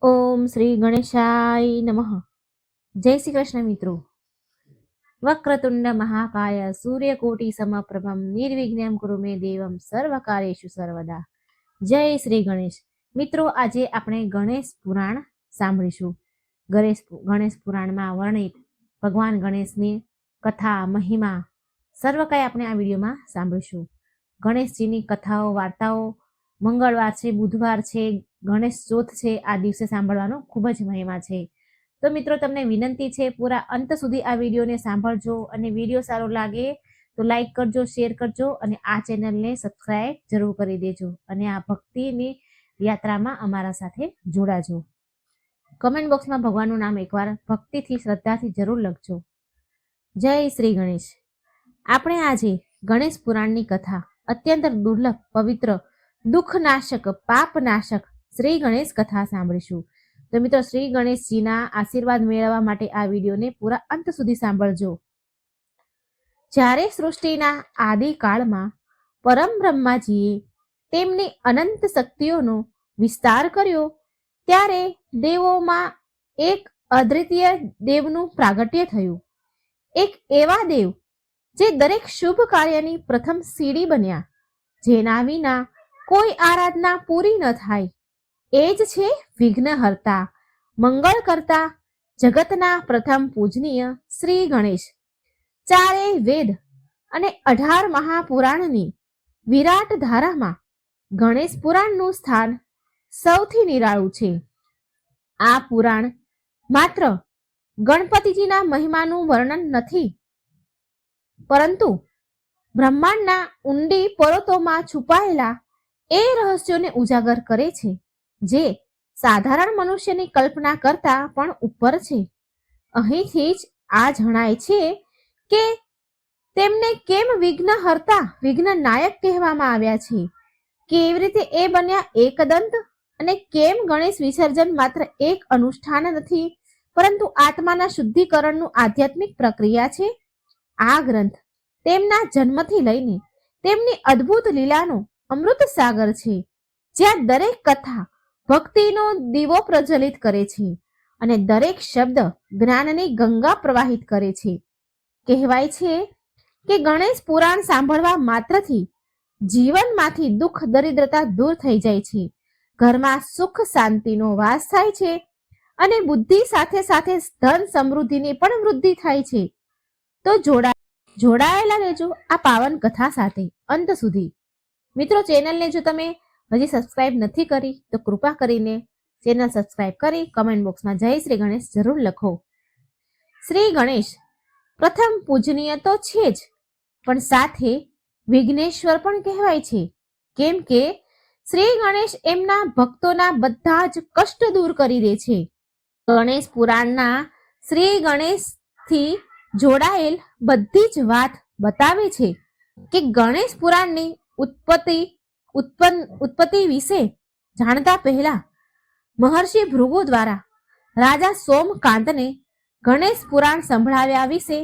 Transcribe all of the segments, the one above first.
ઓમ શ્રી ગણેશાય નમઃ. જય શ્રી કૃષ્ણ મિત્રો. વક્રતુંડ મહાકાય સૂર્યકોટિ સમપ્રભમ નિર્વિઘ્નમ કુરુ મે દેવમ સર્વકાર્યેષુ સર્વદા. જય શ્રી ગણેશ. મિત્રો, આજે આપણે ગણેશ પુરાણ સાંભળીશું. ગણેશ પુરાણમાં વર્ણિત ભગવાન ગણેશની કથા, મહિમા સર્વ કંઈ આપણે આ વિડીયોમાં સાંભળીશું. ગણેશજીની કથાઓ, વાર્તાઓ મંગળવાર છે, બુધવાર છે, ગણેશ ચોથ છે, આ દિવસે સાંભળવાનો ખૂબ જ મહિમા છે. તો મિત્રો, તમને વિનંતી છે, પૂરા અંત સુધી આ વિડીયોને સાંભળજો અને વિડીયો સારો લાગે તો લાઈક કરજો, શેર કરજો અને આ ચેનલને સબસ્ક્રાઈબ જરૂર કરી દેજો અને આ ભક્તિની યાત્રામાં અમારા સાથે જોડાજો. કમેન્ટ બોક્સમાં ભગવાનનું નામ એકવાર ભક્તિથી, શ્રદ્ધાથી જરૂર લખજો. જય શ્રી ગણેશ. આપણે આજે ગણેશ પુરાણની કથા, અત્યંત દુર્લભ, પવિત્ર, દુઃખનાશક, પાપનાશક શ્રી ગણેશ કથા સાંભળીશું. તો મિત્રો, શ્રી ગણેશજીના આશીર્વાદ મેળવવા માટે આ વિડીયોને પૂરા અંત સુધી સાંભળજો. જ્યારે સૃષ્ટિના આદિકાળમાં પરમ બ્રહ્માજીએ તેમની અનંત શક્તિઓનો વિસ્તાર કર્યો, ત્યારે દેવોમાં એક અદ્વિતીય દેવનું પ્રાગટ્ય થયું. એક એવા દેવ જે દરેક શુભ કાર્યની પ્રથમ સીડી બન્યા, જેના વિના કોઈ આરાધના પૂરી ન થાય. એ જ છે વિઘ્નહર્તા, મંગળ કરતા, જગતના પ્રથમ પૂજનીય શ્રી ગણેશ. ચારેય વેદ અને 18 મહાપુરાણની વિરાટ ધારામાં ગણેશ પુરાણનું સ્થાન સૌથી નિરાળું છે. આ પુરાણ માત્ર ગણપતિજીના મહિમાનું વર્ણન નથી, પરંતુ બ્રહ્માંડના ઊંડી પરોતોમાં છુપાયેલા એ રહસ્યોને ઉજાગર કરે છે, જે સાધારણ મનુષ્યની કલ્પના કરતા પણ ઉપર છે. અહીંથી જ આ જણાય છે કે તેમને કેમ વિઘ્નહર્તા, વિઘ્નનાયક કહેવામાં આવ્યા છે, કેવી રીતે એ બન્યા એકદંત, અને કેમ ગણેશ વિસર્જન માત્ર એક અનુષ્ઠાન નથી, પરંતુ આત્માના શુદ્ધિકરણનું આધ્યાત્મિક પ્રક્રિયા છે. આ ગ્રંથ તેમના જન્મથી લઈને તેમની અદ્ભુત લીલાનો અમૃત સાગર છે, જ્યાં દરેક કથા ભક્તિનો દીવો પ્રજ્વલિત કરે છે અને દરેક શબ્દ જ્ઞાનની ગંગા પ્રવાહિત કરે છે. કહેવાય છે કે ગણેશ પુરાણ સાંભળવા માત્રથી જીવનમાંથી દુઃખ, દરિદ્રતા દૂર થઈ જાય છે, ઘરમાં સુખ શાંતિનો વાસ થાય છે અને બુદ્ધિ સાથે સાથે ધન સમૃદ્ધિની પણ વૃદ્ધિ થાય છે. તો જોડાયેલા રહેજો આ પાવન કથા સાથે અંત સુધી. મિત્રો, ચેનલને જો તમે હજી સબસ્ક્રાઇબ નથી કરી તો કૃપા કરીને ચેનલ સબસ્ક્રાઇબ કરી કમેન્ટ બોક્સમાં જય શ્રી ગણેશ જરૂર લખો. શ્રી ગણેશ પ્રથમ પૂજનીય તો છે જ, પણ સાથે વિઘ્નેશ્વર પણ કહેવાય છે, કેમ કે શ્રી ગણેશ એમના ભક્તોના બધા જ કષ્ટ દૂર કરી દે છે. ગણેશ પુરાણના શ્રી ગણેશથી જોડાયેલ બધી જ વાત બતાવે છે કે ગણેશ પુરાણની ઉત્પત્તિ વિશે જાણતા પહેલા મહર્ષિ ભૃગુ દ્વારા રાજા સોમકાંતને ગણેશ પુરાણ સંભળાવ્યા વિશે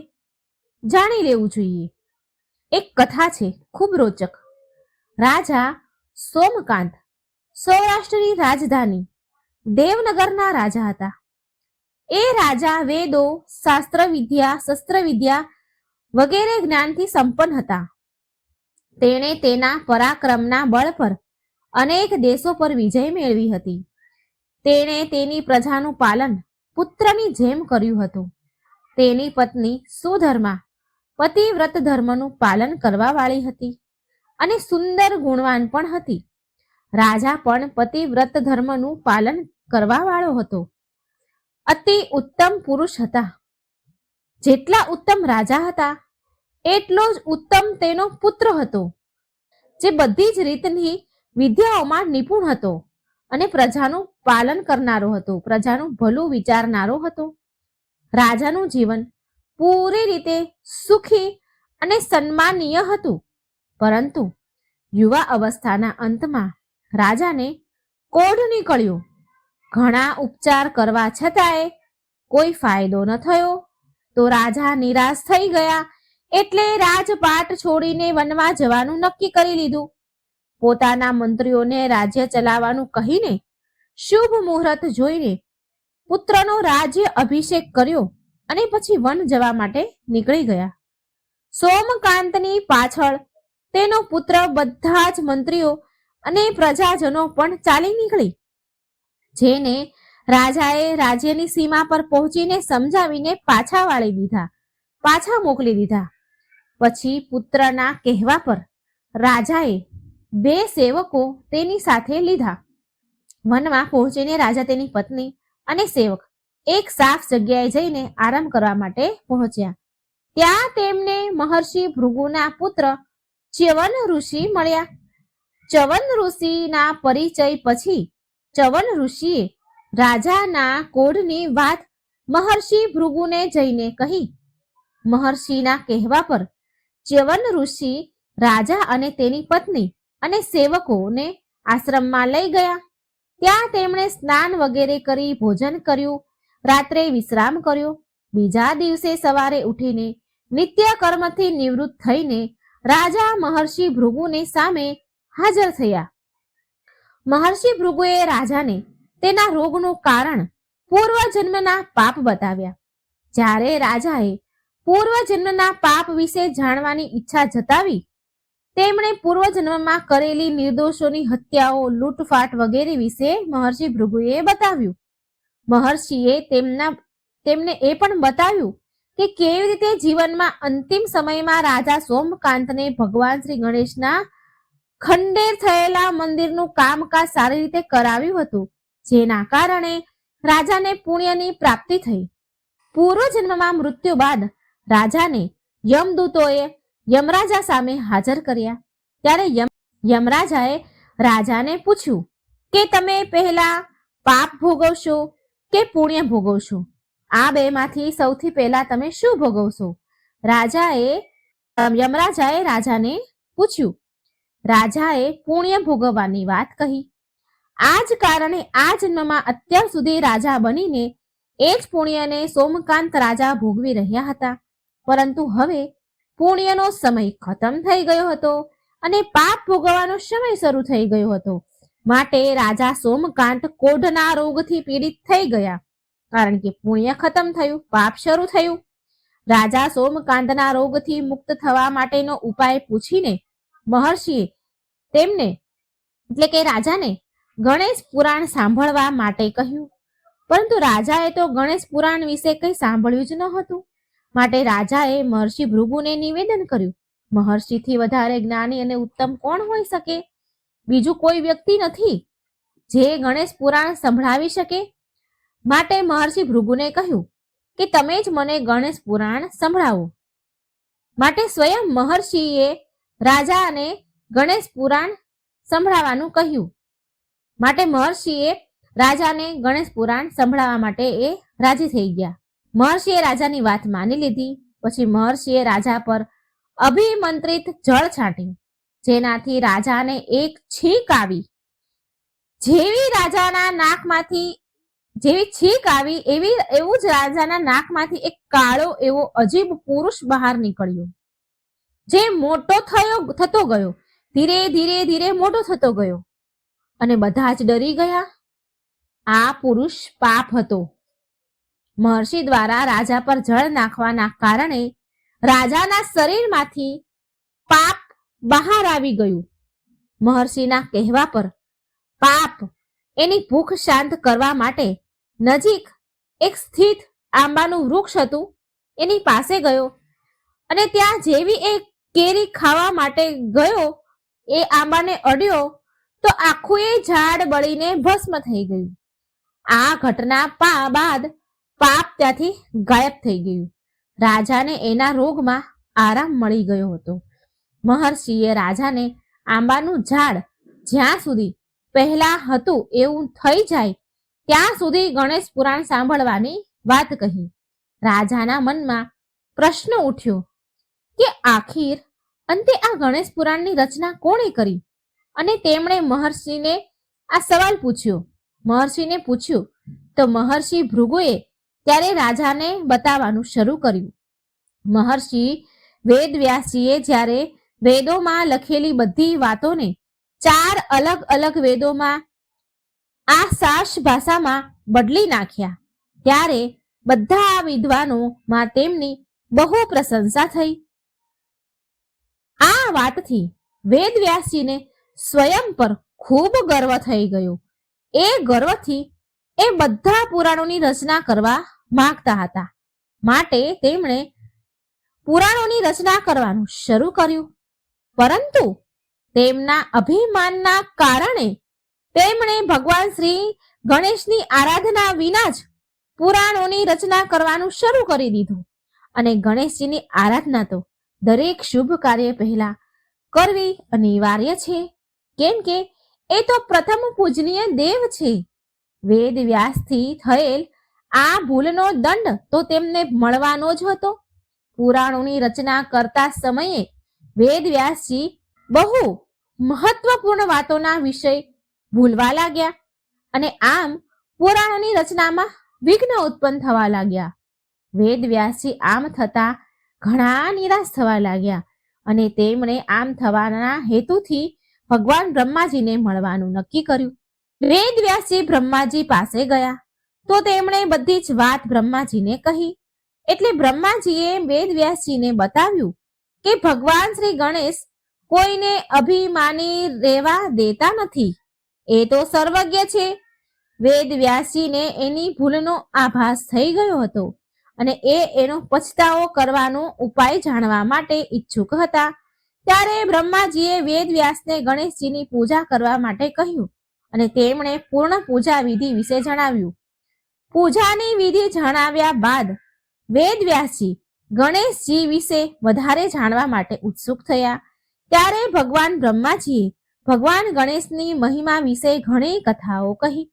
જાણી લેવું જોઈએ. એક કથા છે ખૂબ રોચક. રાજા સોમકાંત સૌરાષ્ટ્રની રાજધાની દેવનગરના રાજા હતા. એ રાજા વેદો, શાસ્ત્ર વિદ્યા, શસ્ત્ર વિદ્યા વગેરે જ્ઞાનથી સંપન્ન હતા. તેણે તેના પરાક્રમના બળ પર અનેક દેશો પર વિજય મેળવી હતી. તેણે તેની પ્રજાનું પાલન પુત્રની જેમ કર્યું હતું. તેની પત્ની સુધર્મા પતિવ્રત ધર્મનું પાલન કરવા વાળી હતી અને સુંદર ગુણવાન પણ હતી. રાજા પણ પતિવ્રત ધર્મનું પાલન કરવા વાળો હતો. અતિ ઉત્તમ પુરુષ હતા. જેટલા ઉત્તમ રાજા હતા એટલો જ ઉત્તમ તેનો પુત્ર હતો, જે બધી જ રીતની વિદ્યાઓમાં નિપુણ હતો અને પ્રજાનું પાલન કરનારો હતો, પ્રજાનું ભલું વિચારનારો હતો. રાજાનું જીવન પૂરી રીતે સુખી અને સન્માનીય હતું, પરંતુ યુવા અવસ્થાના અંતમાં રાજાને કોઢ નીકળ્યો. ઘણા ઉપચાર કરવા છતાંય કોઈ ફાયદો ન થયો, તો રાજા નિરાશ થઈ ગયા, એટલે રાજપાટ છોડીને વનમાં જવાનું નક્કી કરી લીધું. પોતાના મંત્રીઓને રાજ્ય ચલાવવાનું કહીને શુભ મુહૂર્ત જોઈને પુત્રનો રાજ્ય અભિષેક કર્યો અને પછી વન જવા માટે નીકળી ગયા. સોમકાંતની પાછળ તેનો પુત્ર, બધા જ મંત્રીઓ અને પ્રજાજનો પણ ચાલી નીકળી, જેને રાજાએ રાજ્યની સીમા પર પહોંચીને સમજાવીને પાછા મોકલી દીધા. પછી પુત્રના કહેવા પર રાજાએ 2 સેવકો તેની સાથે લીધા. વનમાં પહોંચીને રાજા, તેની પત્ની અને સેવક એક સાફ જગ્યાએ જઈને આરામ કરવા માટે પહોંચ્યા. ત્યાં તેમને મહર્ષિ ભૃગુના પુત્ર ચ્યવન ઋષિ મળ્યા. ચ્યવન ઋષિના પરિચય પછી ચ્યવન ઋષિએ રાજાના કોઢની વાત મહર્ષિ ભૃગુને જઈને કહી. મહર્ષિના કહેવા પર ચ્યવન ઋષિ રાજા અને તેની પત્ની અને સેવકોને આશ્રમમાં લઈ ગયા. ત્યાં તેમણે સ્નાન વગેરે કરી ભોજન કર્યું, રાત્રે વિશ્રામ કર્યો. બીજા દિવસે સવારે ઉઠીને નિત્ય કર્મથી નિવૃત્ત થઈને રાજા મહર્ષિ ભૃગુની સામે હાજર થયા. મહર્ષિ ભૃગુએ રાજાને તેના રોગનું કારણ પૂર્વજન્મના પાપ બતાવ્યા. જ્યારે રાજાએ પૂર્વજન્મના પાપ વિશે જાણવાની ઈચ્છા જતાવી, તેમણે પૂર્વજન્મમાં કરેલી નિર્દોષોની હત્યાઓ, લૂંટફાટ વગેરે વિશે મહર્ષિ ભૃગુએ બતાવ્યું. મહર્ષિએ તેમને એ પણ બતાવ્યું કે કેવી રીતે જીવનમાં અંતિમ સમયમાં રાજા સોમકાંતને ભગવાન શ્રી ગણેશના ખંડેર થયેલા મંદિરનું કામકાજ સારી રીતે કરાવ્યું હતું, જેના કારણે રાજાને પુણ્યની પ્રાપ્તિ થઈ. પૂર્વજન્મમાં મૃત્યુ બાદ રાજાને યમદૂતોએ યમરાજા સામે હાજર કર્યા. ત્યારે યમરાજાએ રાજાને પૂછ્યું કે તમે પહેલા પાપ ભોગવશો કે પુણ્ય ભોગવશો? આ બેમાંથી સૌથી પહેલા તમે શું ભોગવશો? યમરાજાએ રાજાને પૂછ્યું. રાજાએ પુણ્ય ભોગવવાની વાત કહી. આ જ કારણે આ જન્મમાં અત્યાર સુધી રાજા બનીને એ જ પુણ્યને સોમકાંત રાજા ભોગવી રહ્યા હતા. પરંતુ હવે પુણ્યનો સમય ખતમ થઈ ગયો હતો અને પાપ ભોગવવાનો સમય શરૂ થઈ ગયો હતો. માટે રાજા સોમકાંત કોઢના રોગથી પીડિત થઈ ગયા. કારણ કે પુણ્ય ખતમ થયું, પાપ શરૂ થયું. રાજા સોમકાંતના રોગથી મુક્ત થવા માટેનો ઉપાય પૂછીને મહર્ષિએ તેમને એટલે કે રાજાને ગણેશ પુરાણ સાંભળવા માટે કહ્યું. પરંતુ રાજાએ તો ગણેશ પુરાણ વિશે કંઈ સાંભળ્યું જ ન હતું. માટે રાજાએ મહર્ષિ ભૃગુને નિવેદન કર્યું, મહર્ષિથી વધારે જ્ઞાની અને ઉત્તમ કોણ હોઈ શકે? બીજું કોઈ વ્યક્તિ નથી જે ગણેશ પુરાણ સંભળાવી શકે. માટે મહર્ષિ ભૃગુને કહ્યું કે તમે જ મને ગણેશ પુરાણ સંભળાવો. માટે સ્વયં મહર્ષિએ રાજાને ગણેશ પુરાણ સંભળાવવાનું કહ્યું. માટે મહર્ષિએ રાજાને ગણેશ પુરાણ સંભળાવવા માટે એ રાજી થઈ ગયા. મહર્ષિએ રાજાની વાત માની લીધી. પછી મહર્ષિએ રાજા પર અભિમંત્રિત જળ છાંટ્યું, જેનાથી રાજાને એક છીંક આવી. જેવી છીંક આવી એવું જ રાજાના નાકમાંથી એક કાળો એવો અજીબ પુરુષ બહાર નીકળ્યો, જે મોટો થતો ગયો. ધીરે ધીરે મોટો થતો ગયો અને બધા જ ડરી ગયા. આ પુરુષ પાપ હતો. મહર્ષિ દ્વારા રાજા પર જળ નાખવાના કારણે રાજાના શરીરમાંથી પાપ બહાર આવી ગયું. મહર્ષિના કહેવા પર પાપ એની ભૂખ શાંત કરવા માટે નજીક એક સ્થિત આંબાનું વૃક્ષ હતું, એની પાસે ગયો અને ત્યાં જેવી એ કેરી ખાવા માટે ગયો, એ આંબાને અડ્યો તો આખું એ ઝાડ બળીને ભસ્મ થઈ ગયું. આ ઘટના બાદ પાપ ત્યાંથી ગાયબ થઈ ગયું. રાજાને એના રોગમાં આરામ મળી ગયો હતો. મહર્ષિએ રાજાને આંબાનું ઝાડ જ્યાં સુધી પહેલા હતું એવું થઈ જાય ત્યાં સુધી ગણેશ પુરાણ સાંભળવાની વાત કહી. રાજાના મનમાં પ્રશ્ન ઉઠ્યો કે આખીર અંતે આ ગણેશ પુરાણની રચના કોણે કરી? અને તેમણે મહર્ષિને આ સવાલ પૂછ્યો. તો મહર્ષિ ભૃગુએ ત્યારે રાજાને બતાવવાનું શરૂ કર્યું. મહર્ષિ વેદવ્યાસજીએ જ્યારે વેદોમાં લખેલી બધી વાતોને 4 અલગ અલગ વેદોમાં આ સાર્સ ભાષામાં બદલી નાખ્યા. ત્યારે બધા વિદ્વાનોમાં તેમની બહુ પ્રશંસા થઈ. આ વાતથી વેદવ્યાસજીને સ્વયં પર ખૂબ ગર્વ થઈ ગયો. એ ગર્વથી એ બધા પુરાણોની રચના કરવા માંગતા હતા. માટે તેમણે પુરાણોની રચના કરવાનું શરૂ કર્યું. પરંતુ તેમના અભિમાનના કારણે તેમણે ભગવાન શ્રી ગણેશની આરાધના વિના જ પુરાણોની રચના કરવાનું શરૂ કરી દીધું. અને ગણેશજીની આરાધના તો દરેક શુભ કાર્ય પહેલા કરવી અનિવાર્ય છે, કેમ કે એ તો પ્રથમ પૂજનીય દેવ છે. વેદ વ્યાસથી થયેલ આ ભૂલનો દંડ તો તેમને મળવાનો જ હતો. પુરાણોની રચના કરતા સમયે વેદ વ્યાસજી બહુ મહત્વપૂર્ણ વાતોના વિષય ભૂલવા લાગ્યા અને આમ પુરાણોની રચનામાં વિઘ્ન ઉત્પન્ન થવા લાગ્યા. વેદ વ્યાસજી આમ થતા ઘણા નિરાશ થવા લાગ્યા અને તેમણે આમ થવાના હેતુથી ભગવાન બ્રહ્માજીને મળવાનું નક્કી કર્યું. વેદ વ્યાસજી બ્રહ્માજી પાસે ગયા તો તેમણે બધી જ વાત બ્રહ્માજીને કહી. એટલે બ્રહ્માજીએ વેદ વ્યાસજીને બતાવ્યું કે ભગવાન શ્રી ગણેશ કોઈને અભિમાની રહેવા દેતા નથી. એ તો સર્વજ્ઞ છે. વેદ વ્યાસજીને એની ભૂલનો આભાસ થઈ ગયો હતો અને એનો પછતાવો કરવાનો ઉપાય જાણવા માટે ઈચ્છુક હતા. ત્યારે બ્રહ્માજીએ વેદ વ્યાસને ગણેશજીની પૂજા કરવા માટે કહ્યું અને તેમણે પૂર્ણ પૂજા વિધિ વિશે જણાવ્યું. પૂજાની વિધિ જણાવ્યા બાદ વેદ વ્યાસજી ગણેશજી વિશે વધારે જાણવા માટે ઉત્સુક થયા. ત્યારે ભગવાન બ્રહ્માજીએ ભગવાન ગણેશની મહિમા વિશે ઘણી કથાઓ કહી.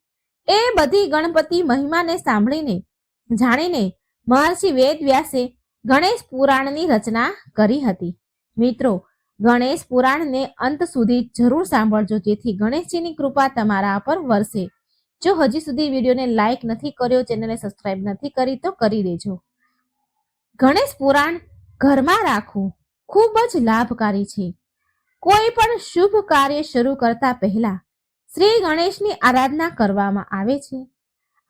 એ બધી ગણપતિ મહિમાને સાંભળીને જાણીને મહર્ષિ વેદ વ્યાસે ગણેશ પુરાણની રચના કરી હતી. મિત્રો, ગણેશ પુરાણને અંત સુધી જરૂર સાંભળજો, જેથી ગણેશજીની કૃપા તમારા પર વરસે. જો હજી સુધી વિડીયોને લાઈક નથી કર્યો, ચેનલને સબસ્ક્રાઇબ નથી કરી તો કરી દેજો. ગણેશ પુરાણ ઘરમાં રાખવું ખૂબ જ લાભકારી છે. કોઈ પણ શુભ કાર્ય શરૂ કરતા પહેલા શ્રી ગણેશની આરાધના કરવામાં આવે છે.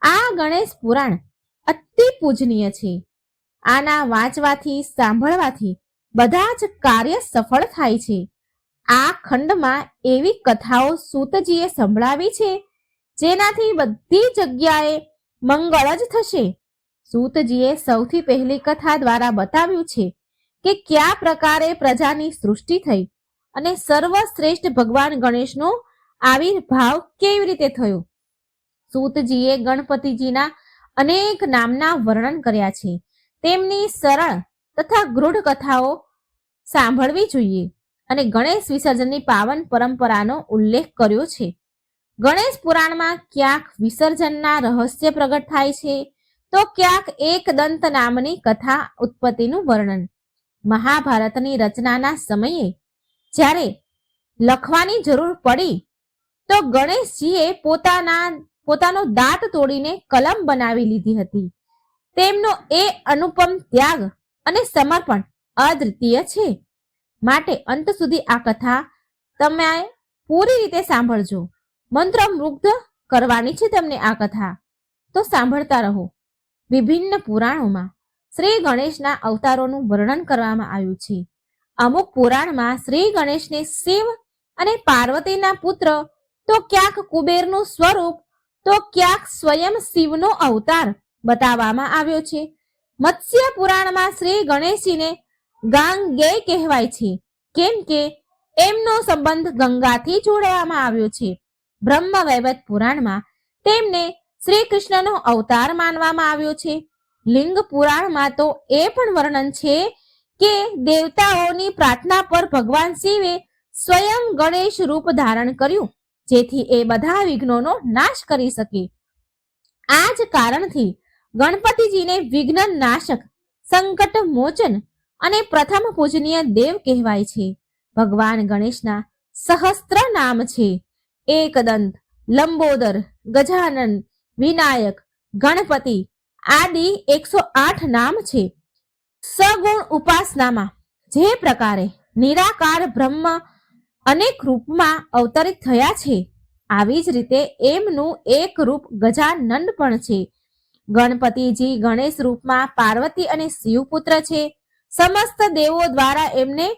આ ગણેશ પુરાણ અતિ પૂજનીય છે. આના વાંચવાથી સાંભળવાથી બધા જ કાર્ય સફળ થાય છે. આ ખંડમાં એવી કથાઓ સૂતજીએ સંભળાવી છે જેનાથી બધી જગ્યાએ મંગળ જ થશે. સૂતજીએ સૌથી પહેલી કથા દ્વારા બતાવ્યું છે કે કયા પ્રકારે પ્રજાની સૃષ્ટિ થઈ અને સર્વશ્રેષ્ઠ ભગવાન ગણેશનો આવિર્ભાવ કેવી રીતે થયો. સૂતજીએ ગણપતિજીના અનેક નામના વર્ણન કર્યા છે. તેમની સરળ તથા ગૃઢ કથાઓ સાંભળવી જોઈએ અને ગણેશ વિસર્જનની પાવન પરંપરાનો ઉલ્લેખ કર્યો છે. ગણેશ પુરાણમાં ક્યાંક વિસર્જનના રહસ્ય પ્રગટ થાય છે તો ક્યાંક એકદંત નામની કથા ઉત્પત્તિનું વર્ણન. મહાભારતની રચનાના સમયે જ્યારે લખવાની જરૂર પડી તો ગણેશજીએ પોતાનો દાંત તોડીને કલમ બનાવી લીધી હતી. તેમનો એ અનુપમ ત્યાગ અને સમર્પણ અદ્વિતીય છે. માટે અંત સુધી આ કથા તમે પૂરી રીતે સાંભળજો. મંત્રમુગ્ધ કરવાની છે તમને આ કથા, તો સાંભળતા રહો. વિભિન્ન પુરાણોમાં શ્રી ગણેશના અવતારોનું વર્ણન કરવામાં આવ્યું છે. અમુક પુરાણમાં શ્રી ગણેશને શિવ અને પાર્વતીના પુત્ર, તો ક્યાંક કુબેરનું સ્વરૂપ, તો ક્યાંક સ્વયં શિવનો અવતાર બતાવવામાં આવ્યો છે. મત્સ્ય પુરાણમાં શ્રી ગણેશજીને ગાંગેય કહેવાય છે, કેમ કે એમનો સંબંધ ગંગાથી જોડવામાં આવ્યો છે. બ્રહ્મ વૈવર્ત પુરાણમાં તેમને શ્રી કૃષ્ણનો અવતાર માનવામાં આવ્યો છે. લિંગ પુરાણમાં તો એ પણ વર્ણન છે કે દેવતાઓની પ્રાર્થના પર ભગવાન શિવે સ્વયં ગણેશ રૂપ ધારણ કર્યું, જેથી એ બધા વિઘ્નોનો નાશ કરી શકે. આ જ કારણથી ગણપતિજીને વિઘ્ન નાશક, સંકટ મોચન અને પ્રથમ પૂજનીય દેવ કહેવાય છે. ભગવાન ગણેશના સહસ્ત્ર નામ છે. એકદંત, લંબોદર, ગજાનન, વિનાયક, ગણપતિ આદિ 108 નામ છે. સગુણ ઉપાસનામાં જે પ્રકારે નિરાકાર બ્રહ્મ અનેક રૂપમાં અવતરિત થયા છે આવી જ રીતે એમનું એક રૂપ ગજાનંદ પણ છે. ગણપતિજી ગણેશ રૂપમાં પાર્વતી અને શિવપુત્ર છે. સમસ્ત દેવો દ્વારા એમને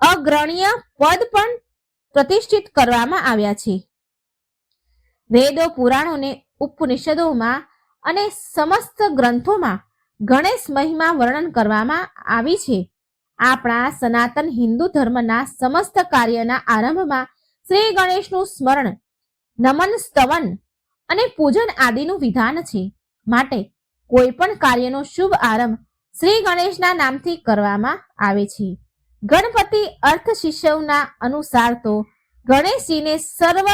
અગ્રણ્ય પદ પણ પ્રતિષ્ઠિત કરવામાં આવ્યા છે. વેદો, પુરાણોને ઉપનિષદોમાં અને સમસ્ત ગ્રંથોમાં ગણેશ મહિમા વર્ણન કરવામાં આવી છે. આપણા સનાતન હિન્દુ ધર્મના સમસ્ત કાર્યના આરંભમાં શ્રી ગણેશનું સ્મરણ, નમન, સ્તવન અને પૂજન આદિનું વિધાન છે. માટે કોઈ પણ કાર્યનો શુભ આરંભ શ્રી ગણેશના નામથી કરવામાં આવે છે. ગણપતિ અર્થ શિષ્યના અનુસાર તો ગણેશજીને સર્વ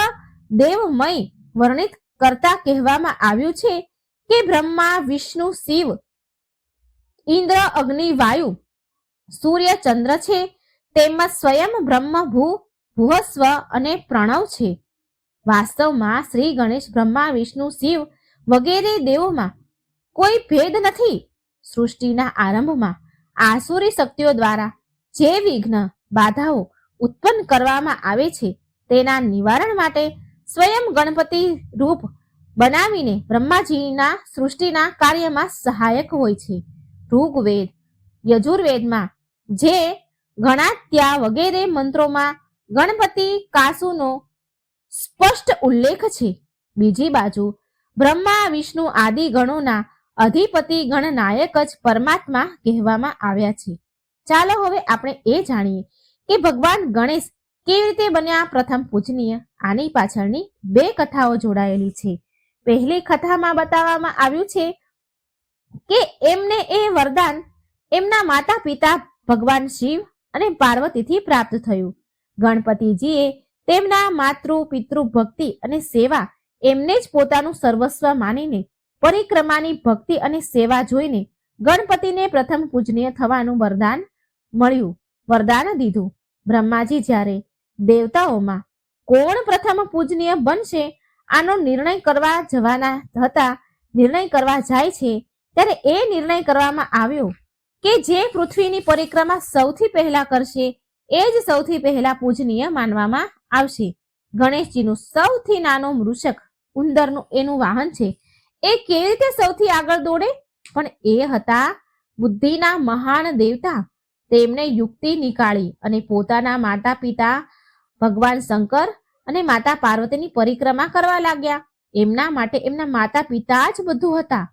દેવમય વર્ણિત કરતા કહેવામાં આવ્યું છે કે બ્રહ્મા, વિષ્ણુ, શિવ, ઇન્દ્ર, અગ્નિ, વાયુ, સૂર્ય, ચંદ્ર છે. તેમાં સ્વયં બ્રહ્મ, ભુવસ્વ અને પ્રણવ છે. વાસ્તવમાં શ્રી ગણેશ બ્રહ્મા, વિષ્ણુ, શિવ વગેરે દેવોમાં કોઈ ભેદ નથી. સૃષ્ટિના આરંભમાં આસુરી શક્તિઓ દ્વારા જે વિઘ્ન, બાધાઓ ઉત્પન્ન કરવામાં આવે છે તેના નિવારણ માટે સ્વયં ગણપતિ રૂપ બનાવીને બ્રહ્માજીના સૃષ્ટિના કાર્યમાં સહાયક હોય છે. ઋગ્વેદ, યજુર્વેદમાં જે ગણાત્યા વગેરે મંત્રોમાં ગણપતિ કાસુનો સ્પષ્ટ ઉલ્લેખ છે. બીજી બાજુ બ્રહ્મા, વિષ્ણુ આદિ ગણોના અધિપતિ ગણનાયક જ પરમાત્મા કહેવામાં આવ્યા છે. ચાલો હવે આપણે એ જાણીએ કે ભગવાન ગણેશ કેવી રીતે બન્યા પ્રથમ પૂજનીય. આની પાછળની બે કથાઓ જોડાયેલી છે. પહેલી કથામાં બતાવવામાં આવ્યું છે કે એમને એ વરદાન એમના માતા પિતા ભગવાન શિવ અને પાર્વતીથી પ્રાપ્ત થયું. ગણપતિજીએ તેમના માતૃ પિતૃ ભક્તિ અને સેવા એમને જ પોતાનું સર્વસ્વ માનીને પરિક્રમાની ભક્તિ અને સેવા જોઈને ગણપતિને પ્રથમ પૂજનીય થવાનું વરદાન દીધું. બ્રહ્માજી જ્યારે દેવતાઓમાં કોણ પ્રથમ પૂજનીય બનશે આનો નિર્ણય કરવા જાય છે ત્યારે એ નિર્ણય કરવામાં આવ્યો કે જે પૃથ્વીની પરિક્રમા સૌથી પહેલા કરશે એ જ સૌથી પહેલા પૂજનીય માનવામાં આવશે. ગણેશજીનું સૌથી નાનો મૃષક ઉંદરનું એનું વાહન છે. એ કેવી રીતે સૌથી આગળ દોડે? પણ એ હતા બુદ્ધિના મહાન દેવતા. તેમણે યુક્તિ નીકાળી અને પોતાના માતા પિતા ભગવાન શંકર અને માતા પાર્વતીની પરિક્રમા કરવા લાગ્યા. એમના માટે એમના માતા પિતા જ બધું હતા.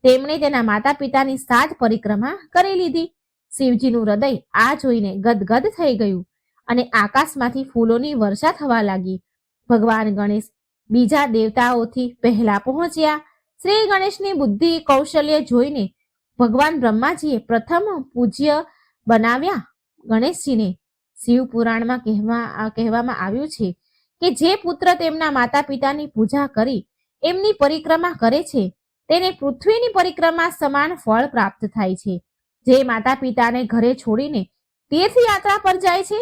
તેમણે તેના માતા પિતાની સાત પરિક્રમા કરી લીધી. શિવજીનું હૃદય આ જોઈને ગદગદ થઈ ગયું અને આકાશમાંથી ફૂલોની વર્ષા થવા લાગી. ભગવાન ગણેશ બીજા દેવતાઓથી પહેલા પહોંચ્યા. શ્રી ગણેશની બુદ્ધિ કૌશલ્ય જોઈને ભગવાન બ્રહ્માજીએ પ્રથમ પૂજ્ય બનાવ્યા ગણેશજીને. શિવ પુરાણમાં કહેવામાં આવ્યું છે કે જે પુત્ર તેમના માતા પિતાની પૂજા કરી એમની પરિક્રમા કરે છે તેને પૃથ્વીની પરિક્રમા સમાન ફળ પ્રાપ્ત થાય છે. જે માતા પિતાને ઘરે છોડીને તીર્થયાત્રા પર જાય છે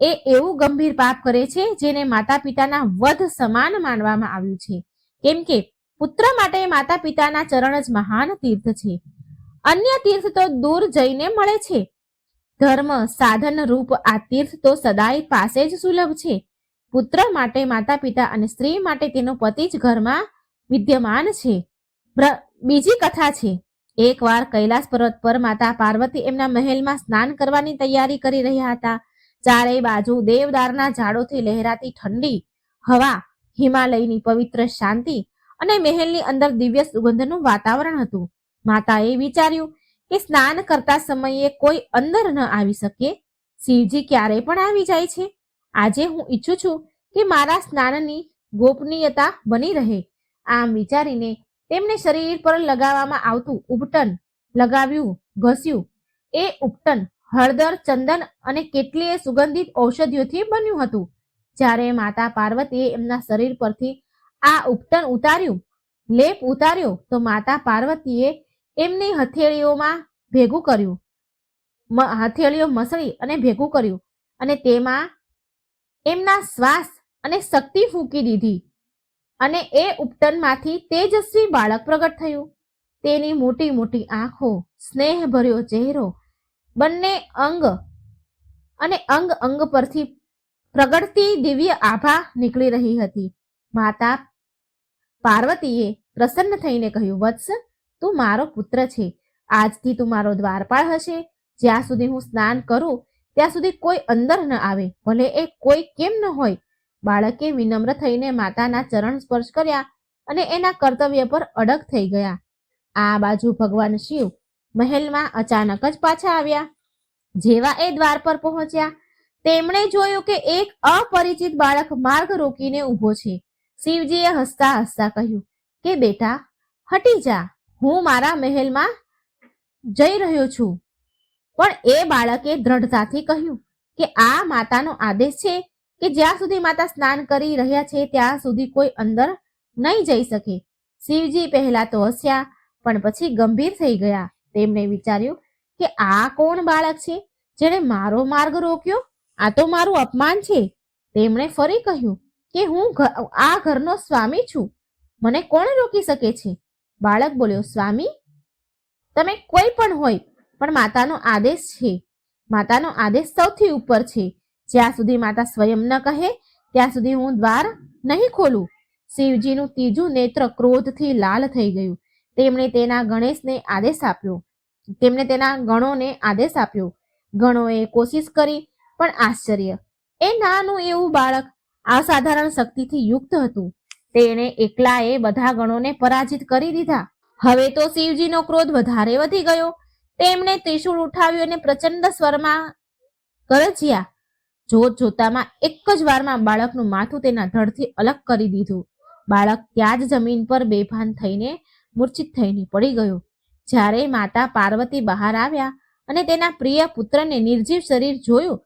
એ એવું ગંભીર પાપ કરે છે જેને માતા પિતાના વધ સમાન માનવામાં આવ્યું છે. કેમ કે પુત્ર માટે માતા પિતાના ચરણ જ મહાન તીર્થ છે. અન્ય તીર્થ તો દૂર જઈને મળે છે. ધર્મ સાધન રૂપ આ તીર્થ તો સદાય પાસે જ સુલભ છે. પુત્ર માટે માતા પિતા અને સ્ત્રી માટે તેનો પતિ જ ઘરમાં વિદ્યમાન છે. બીજી કથા છે. એકવાર કૈલાસ પર્વત પર માતા પાર્વતી એમના મહેલમાં સ્નાન કરવાની તૈયારી કરી રહ્યા હતા. ચારેય બાજુ દેવદારના ઝાડોથી લહેરાતી ઠંડી હવા, હિમાલયની પવિત્ર શાંતિ અને મહેલની અંદર દિવ્ય સુગંધનું વાતાવરણ હતું. માતાએ વિચાર્યું કે સ્નાન કરતા સમયે કોઈ અંદર ન આવી શકે. શિવજી ક્યારે પણ આવી જાય છે. આજે હું ઈચ્છું છું કે મારા સ્નાનની ગોપનીયતા બની રહે. આમ વિચારીને તેમને શરીર પર લગાવવામાં આવતું ઉપટન લગાવ્યું, ઘસ્યું. એ ઉપટન હળદર, ચંદન અને કેટલીય સુગંધિત ઔષધિઓથી બન્યું હતું. જ્યારે માતા પાર્વતીએ એમના શરીર પરથી આ ઉપટન લેપ ઉતાર્યો તો માતા પાર્વતીએ એમની હથેળીઓ મસળી અને ભેગું કર્યું અને તેમાં એમના શ્વાસ અને શક્તિ ફૂંકી દીધી અને એ ઉપટનમાંથી તેજસ્વી બાળક પ્રગટ થયું. તેની મોટી મોટી આંખો, સ્નેહભર્યો ચહેરો, બંને અંગ પરથી પ્રગટતી દિવ્ય આભા નીકળી રહી હતી. માતા પાર્વતીએ પ્રસન્ન થઈને કહ્યું, વત્સ, તું મારો પુત્ર છે. આજથી તું મારો દ્વારપાળ હશે. જ્યાં સુધી હું સ્નાન કરું ત્યાં સુધી કોઈ અંદર ન આવે, ભલે એ કોઈ કેમ ન હોય. બાળકે વિનમ્ર થઈને માતાના ચરણ સ્પર્શ કર્યા અને એના કર્તવ્ય પર અડગ થઈ ગયા. આ બાજુ ભગવાન શિવ મહેલમાં અચાનક જ પાછા આવ્યા. જેવા એ દ્વાર પર પહોંચ્યા તેમણે જોયું કે એક અપરિચિત બાળક માર્ગ રોકીને ઊભો છે. શિવજીએ હસતા હસતા કહ્યું કે બેટા, હટી જા, હું મારા મહેલમાં જઈ રહ્યો છું. પણ એ બાળકે દ્રઢતાથી કહ્યું કે આ માતાનો આદેશ છે કે જ્યાં સુધી માતા સ્નાન કરી રહ્યા છે ત્યાં સુધી કોઈ અંદર નહીં જઈ શકે. શિવજી પહેલા તો હસ્યા, પણ પછી ગંભીર થઈ ગયા. તેમણે વિચાર્યું કે આ કોણ બાળક છે જેણે મારો માર્ગ રોક્યો? આ તો મારું અપમાન છે. તેમણે ફરી કહ્યું કે હું આ ઘરનો સ્વામી છું, મને કોણ રોકી શકે છે? બાળક બોલ્યો, સ્વામી, તમે કોઈ પણ હોય, પણ માતાનો આદેશ છે. માતાનો આદેશ સૌથી ઉપર છે. જ્યાં સુધી માતા સ્વયં ન કહે ત્યાં સુધી હું દ્વાર નહીં ખોલું. શિવજીનું ત્રીજું નેત્ર ક્રોધથી લાલ થઈ ગયું. તેમણે તેના ગણોને આદેશ આપ્યો. ગણોએ કોશિશ કરી, પણ આશ્ચર્ય, એ નાનું એવું બાળક અસાધારણ શક્તિથી યુક્ત હતું. તેણે એકલાએ બધા ગણોને પરાજિત કરી દીધા. હવે તો શિવજીનો ક્રોધ વધારે વધી ગયો. તેમણે ત્રિશૂળ ઉઠાવ્યું અને પ્રચંડ સ્વરમાં ગરજ્યા. જોત જોતામાં એક જ વારમાં બાળકનું માથું તેના ધડથી અલગ કરી દીધું. બાળક ત્યાં જ જમીન પર બેભાન થઈને મૂર્છિત થઈને પડી ગયો. જ્યારે માતા પાર્વતી બહાર આવ્યા અને તેના પ્રિય પુત્રને નિર્જીવ શરીર જોયું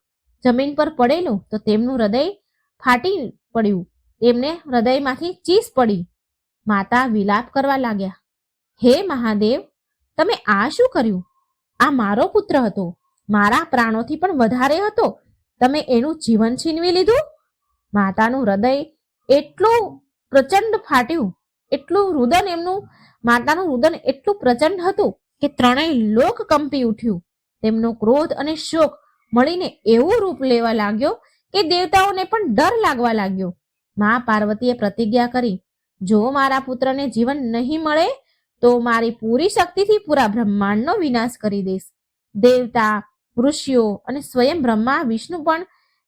જમીન પર પડેલું, તો તેમનું હૃદય ફાટી પડ્યું. તેમને હૃદયમાંથી ચીસ પડી. માતા વિલાપ કરવા લાગ્યા, હે મહાદેવ, તમે આ શું કર્યું? આ મારો પુત્ર હતો, મારા પ્રાણોથી પણ વધારે હતો. તમે એનું જીવન છીનવી લીધું. માતાનું હૃદય એટલું પ્રચંડ ફાટ્યું, માતાનું રુદન એટલું પ્રચંડ હતું કે ત્રણેય લોક કંપી ઉઠ્યું. તેમનો ક્રોધ અને શોક મળીને એવું રૂપ લેવા લાગ્યો કે દેવતાઓને પણ ડર લાગવા લાગ્યો. મા પાર્વતીએ પ્રતિજ્ઞા કરી, જો મારા પુત્રને જીવન નહીં મળે તો મારી પૂરી શક્તિથી પૂરા બ્રહ્માંડનો વિનાશ કરી દઈશ. દેવતા, ઋષિઓ અને સ્વયં બ્રહ્મા વિષ્ણુ પણ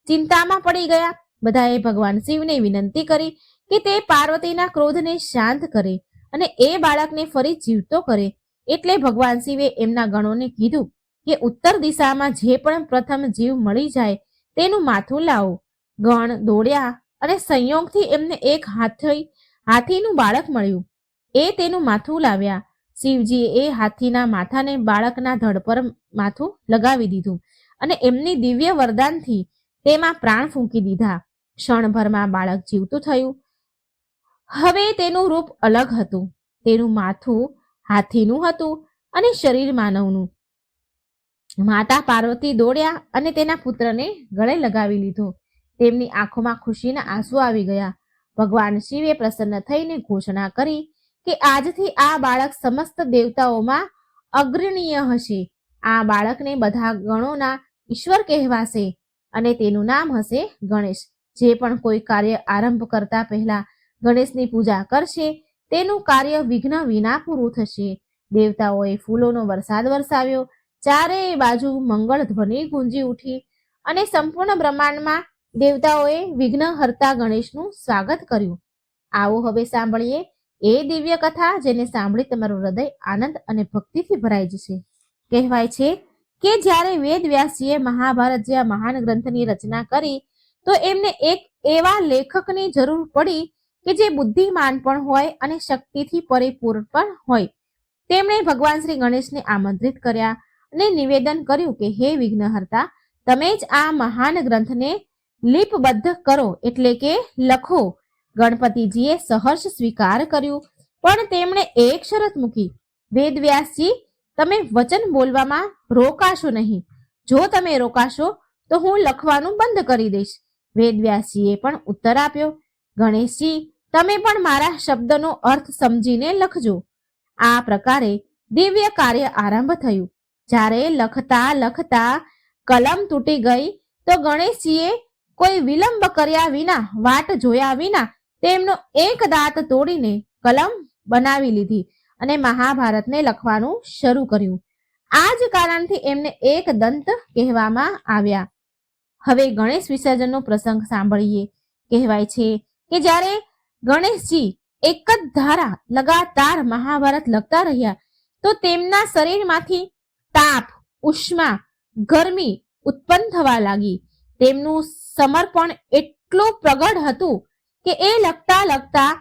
ચિંતામાં પડી ગયા. બધાએ ભગવાન શિવને વિનંતી કરી કે તે પાર્વતીના ક્રોધને શાંત કરે અને એ બાળકને ફરી જીવતો કરે. એટલે ભગવાન શિવે એમના ગણોને કીધું કે ઉત્તર દિશામાં જે પણ પ્રથમ જીવ મળી જાય તેનું માથું લાવો. ગણ દોડ્યા અને સંયોગથી એમને એક હાથીનું બાળક મળ્યું. એ તેનું માથું લાવ્યા. શિવજીએ એ હાથીના માથાને બાળકના ધડ પર માથું લગાવી દીધું અને એમની દિવ્ય વરદાનથી તેમાં પ્રાણ ફૂંકી દીધા. ક્ષણભરમાં બાળક જીવતું થયું. હવે તેનું રૂપ અલગ હતું. તેનું માથું હાથીનું હતું અને શરીર માનવનું. માતા પાર્વતી દોડ્યા અને તેના પુત્રને ગળે લગાવી લીધો. તેમની આંખોમાં ખુશીના આંસુ આવી ગયા. ભગવાન શિવે પ્રસન્ન થઈને ઘોષણા કરી કે આજથી આ બાળક સમસ્ત દેવતાઓમાં અગ્રણીય હશે. આ બાળકને બધા ગણોના ઈશ્વર કહેવાશે અને તેનું નામ હશે ગણેશ. જે પણ કોઈ કાર્ય આરંભ કરતા પહેલા ગણેશની પૂજા કરશે તેનું કાર્ય વિઘ્ન વિના પૂરું થશે. દેવતાઓએ ફૂલોનો વરસાદ વરસાવ્યો. ચારે બાજુ મંગળ ધ્વનિ ગુંજી ઉઠી અને સંપૂર્ણ બ્રહ્માંડમાં દેવતાઓએ વિઘ્ન હરતા ગણેશનું સ્વાગત કર્યું. આવો હવે સાંભળીએ એ દિવ્ય કથા જેને સાંભળી તમારું હૃદય આનંદ અને ભક્તિથી ભરાઈ જશે. કહેવાય છે કે જ્યારે વેદ વ્યાસજીએ મહાભારત જેવા મહાન ગ્રંથની રચના કરી તો એમને એક એવા લેખકની જરૂર પડી કે જે બુદ્ધિમાન પણ હોય અને શક્તિથી પરિપૂર્ણ પણ હોય. તેમણે ભગવાન શ્રી ગણેશને આમંત્રિત કર્યા અને નિવેદન કર્યું કે હે વિઘ્નહર્તા, તમે જ આ મહાન ગ્રંથને લિપિબદ્ધ કરો, એટલે કે લખો. ગણપતિજીએ સહર્ષ સ્વીકાર કર્યું, પણ તેમણે એક શરત મૂકી, વેદવ્યાસજી, તમે વચન બોલવામાં રોકાશો નહીં. જો તમે રોકાશો તો હું લખવાનું બંધ કરી દઈશ. વેદવ્યાસજીએ પણ ઉત્તર આપ્યો, ગણેશજી, તમે પણ મારા શબ્દનો અર્થ સમજીને લખજો. આ પ્રકારે દિવ્ય કાર્ય આરંભ થયું. જ્યારે લખતા લખતા કલમ તૂટી ગઈ તો ગણેશજીએ કોઈ વિલંબ કર્યા વિના, વાટ જોયા વિના તેમનો એક દાંત તોડીને કલમ બનાવી લીધી અને મહાભારતને લખવાનું શરૂ કર્યું. આ જ કારણથી એમને એક દંત કહેવામાં આવ્યા. હવે ગણેશ વિસર્જનનો પ્રસંગ સાંભળીએ. કહેવાય છે કે જ્યારે ગણેશજી એક જ ધારા લગાતાર મહાભારત લખતા રહ્યા તો તેમના શરીરમાંથી તાપ, ઉષ્મા, ગરમી ઉત્પન્ન થવા લાગી. તેમનું સમર્પણ એટલું પ્રગટ હતું કે એ લખતા લખતા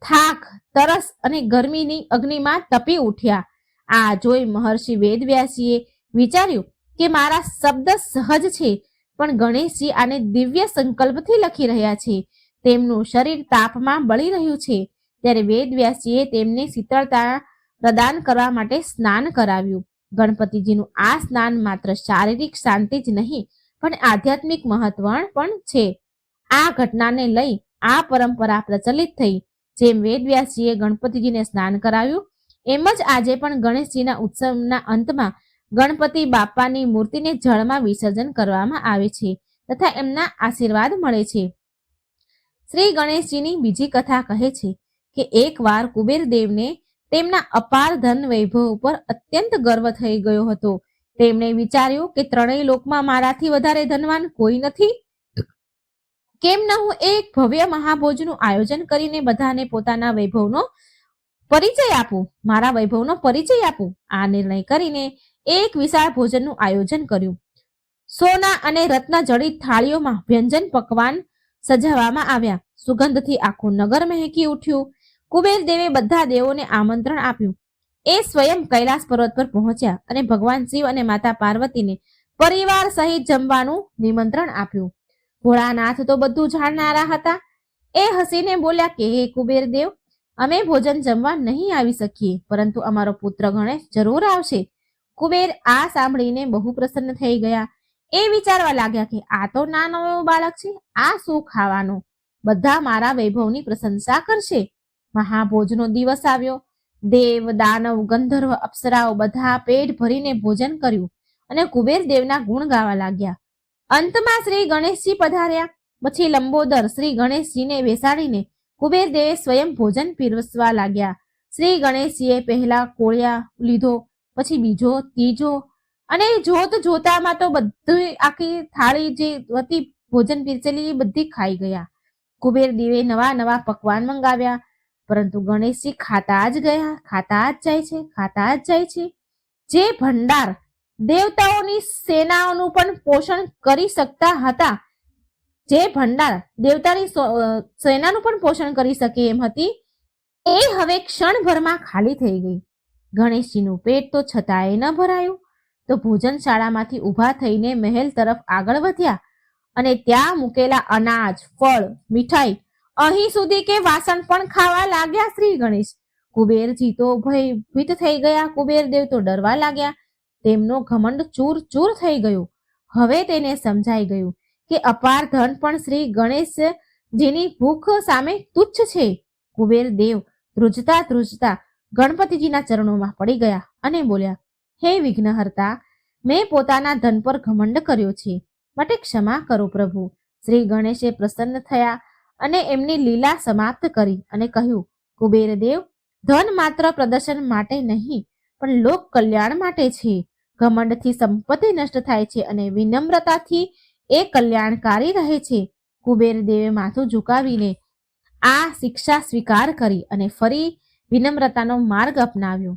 થાક, તરસ અને ગરમીની અગ્નિમાં તપી ઉઠ્યા. આ જોઈ મહર્ષિ વેદવ્યાસીએ વિચાર્યું કે મારા શબ્દ સહજ છે, પણ ગણેશજી આને દિવ્ય સંકલ્પથી લખી રહ્યા છે. તેમનું શરીર તાપમાં બળી રહ્યું છે. ત્યારે વેદવ્યાસીએ તેમને શીતળતા પ્રદાન કરવા માટે સ્નાન કરાવ્યું. ગણપતિજીનું આ સ્નાન માત્ર શારીરિક શાંતિ જ નહીં પણ આધ્યાત્મિક મહત્વ પણ છે. આ ઘટનાને લઈ આ પરંપરા પ્રચલિત થઈ. જેમ વેદવ્યાસીએ ગણપતિજીને સ્નાન કરાવ્યું એમ જ આજે પણ ગણેશજીના ઉત્સવના અંતમાં ગણપતિ બાપાની મૂર્તિને જળમાં વિસર્જન કરવામાં આવે છે તથા એમના આશીર્વાદ મળે છે. શ્રી ગણેશજીની બીજી કથા કહે છે કે એકવાર કુબેરદેવને તેમના અપાર ધન વૈભવ ઉપર અત્યંત ગર્વ થઈ ગયો હતો. તેમણે વિચાર્યું કે ત્રણેય લોકમાં મારાથી વધારે ધનવાન કોઈ નથી. કેમ ન હું એક ભવ્ય મહાભોજનું આયોજન કરીને બધાને પોતાના વૈભવનો પરિચય આપું, મારા વૈભવનો પરિચય આપું. આ નિર્ણય કરીને એક વિશાળ ભોજનનું આયોજન કર્યું. સોના અને રત્ન જડિત થાળીઓમાં વ્યંજન પકવાન સજાવવામાં આવ્યા. સુગંધથી આખું નગર મહેકી ઉઠ્યું. કુબેરદેવે બધા દેવોને આમંત્રણ આપ્યું. એ સ્વયં કૈલાસ પર્વત પર પહોંચ્યા અને ભગવાન શિવ અને માતા પાર્વતીને પરિવાર સહિત જમવાનું નિમંત્રણ આપ્યું. ભોળાનાથ તો બધું જાણનારા હતા. એ હસીને બોલ્યા કે હે કુબેરદેવ, અમે ભોજન જમવા નહીં આવી શકીએ, પરંતુ અમારો પુત્ર ગણેશ જરૂર આવશે. કુબેર આ સાંભળીને બહુ પ્રસન્ન થઈ ગયા. એ વિચારવા લાગ્યા કે આ તો નાનો એવો બાળક છે, આ શું ખાવાનો? બધા મારા વૈભવની પ્રશંસા કરશે. મહાભોજનો દિવસ આવ્યો. દેવ, દાનવ, ગંધર્વ, અપ્સરાઓ બધા પેટ ભરીને ભોજન કર્યું અને કુબેર દેવના ગુણ ગાવા લાગ્યા. અંતમાં શ્રી ગણેશજી પધાર્યા. પછી લંબોદર શ્રી ગણેશજીને બેસાડીને કુબેરદેવે સ્વયં ભોજન પીરસવા લાગ્યા. શ્રી ગણેશજીએ પહેલા કોળિયા લીધો, પછી બીજો, ત્રીજો અને જોત જોતામાં તો બધી આખી થાળી જે હતી ભોજન પીરસેલી બધી ખાઈ ગયા. કુબેરદેવે નવા નવા પકવાન મંગાવ્યા, પરંતુ ગણેશજી ખાતા જ ગયા, ખાતા જ જાય છે, ખાતા જ જાય છે. જે ભંડાર દેવતાઓની સેનાઓનું પણ પોષણ કરી શકતા હતા, જે ભંડાર દેવતાની સેનાનું પણ પોષણ કરી શકે એમ હતી, એ હવે ક્ષણભરમાં ખાલી થઈ ગઈ. ગણેશજીનું પેટ તો છતાંય ન ભરાયું, તો ભોજનશાળામાંથી ઊભા થઈને મહેલ તરફ આગળ વધ્યા અને ત્યાં મૂકેલા અનાજ, ફળ, મીઠાઈ, અહીં સુધી કે વાસણ પણ ખાવા લાગ્યા શ્રી ગણેશ. કુબેરજી તો ભયભીત થઈ ગયા. કુબેરદેવ તો ડરવા લાગ્યા. તેમનો ઘમંડ ચૂર ચૂર થઈ ગયો. હવે તેને સમજાઈ ગયું કે અપાર ધન પણ શ્રી ગણેશજીની ભૂખ સામે તુચ્છ છે. કુબેરદેવ ધ્રુજતા ધ્રુજતા ગણપતિજીના ચરણોમાં પડી ગયા અને બોલ્યા, હે વિઘ્નહર્તા, મેં પોતાના ધન પર ઘમંડ કર્યો છે, માટે ક્ષમા કરો પ્રભુ. શ્રી ગણેશે પ્રસન્ન થયા અને એમની લીલા સમાપ્ત કરી અને કહ્યું, કુબેરદેવ, ધન માત્ર પ્રદર્શન માટે નહીં પણ લોક કલ્યાણ માટે છે. ઘમંડથી સંપત્તિ નષ્ટ થાય છે અને વિનમ્રતાથી એ કલ્યાણકારી રહે છે. કુબેરદેવે માથું ઝુકાવીને આ શિક્ષા સ્વીકાર કરી અને ફરી વિનમ્રતાનો માર્ગ અપનાવ્યો.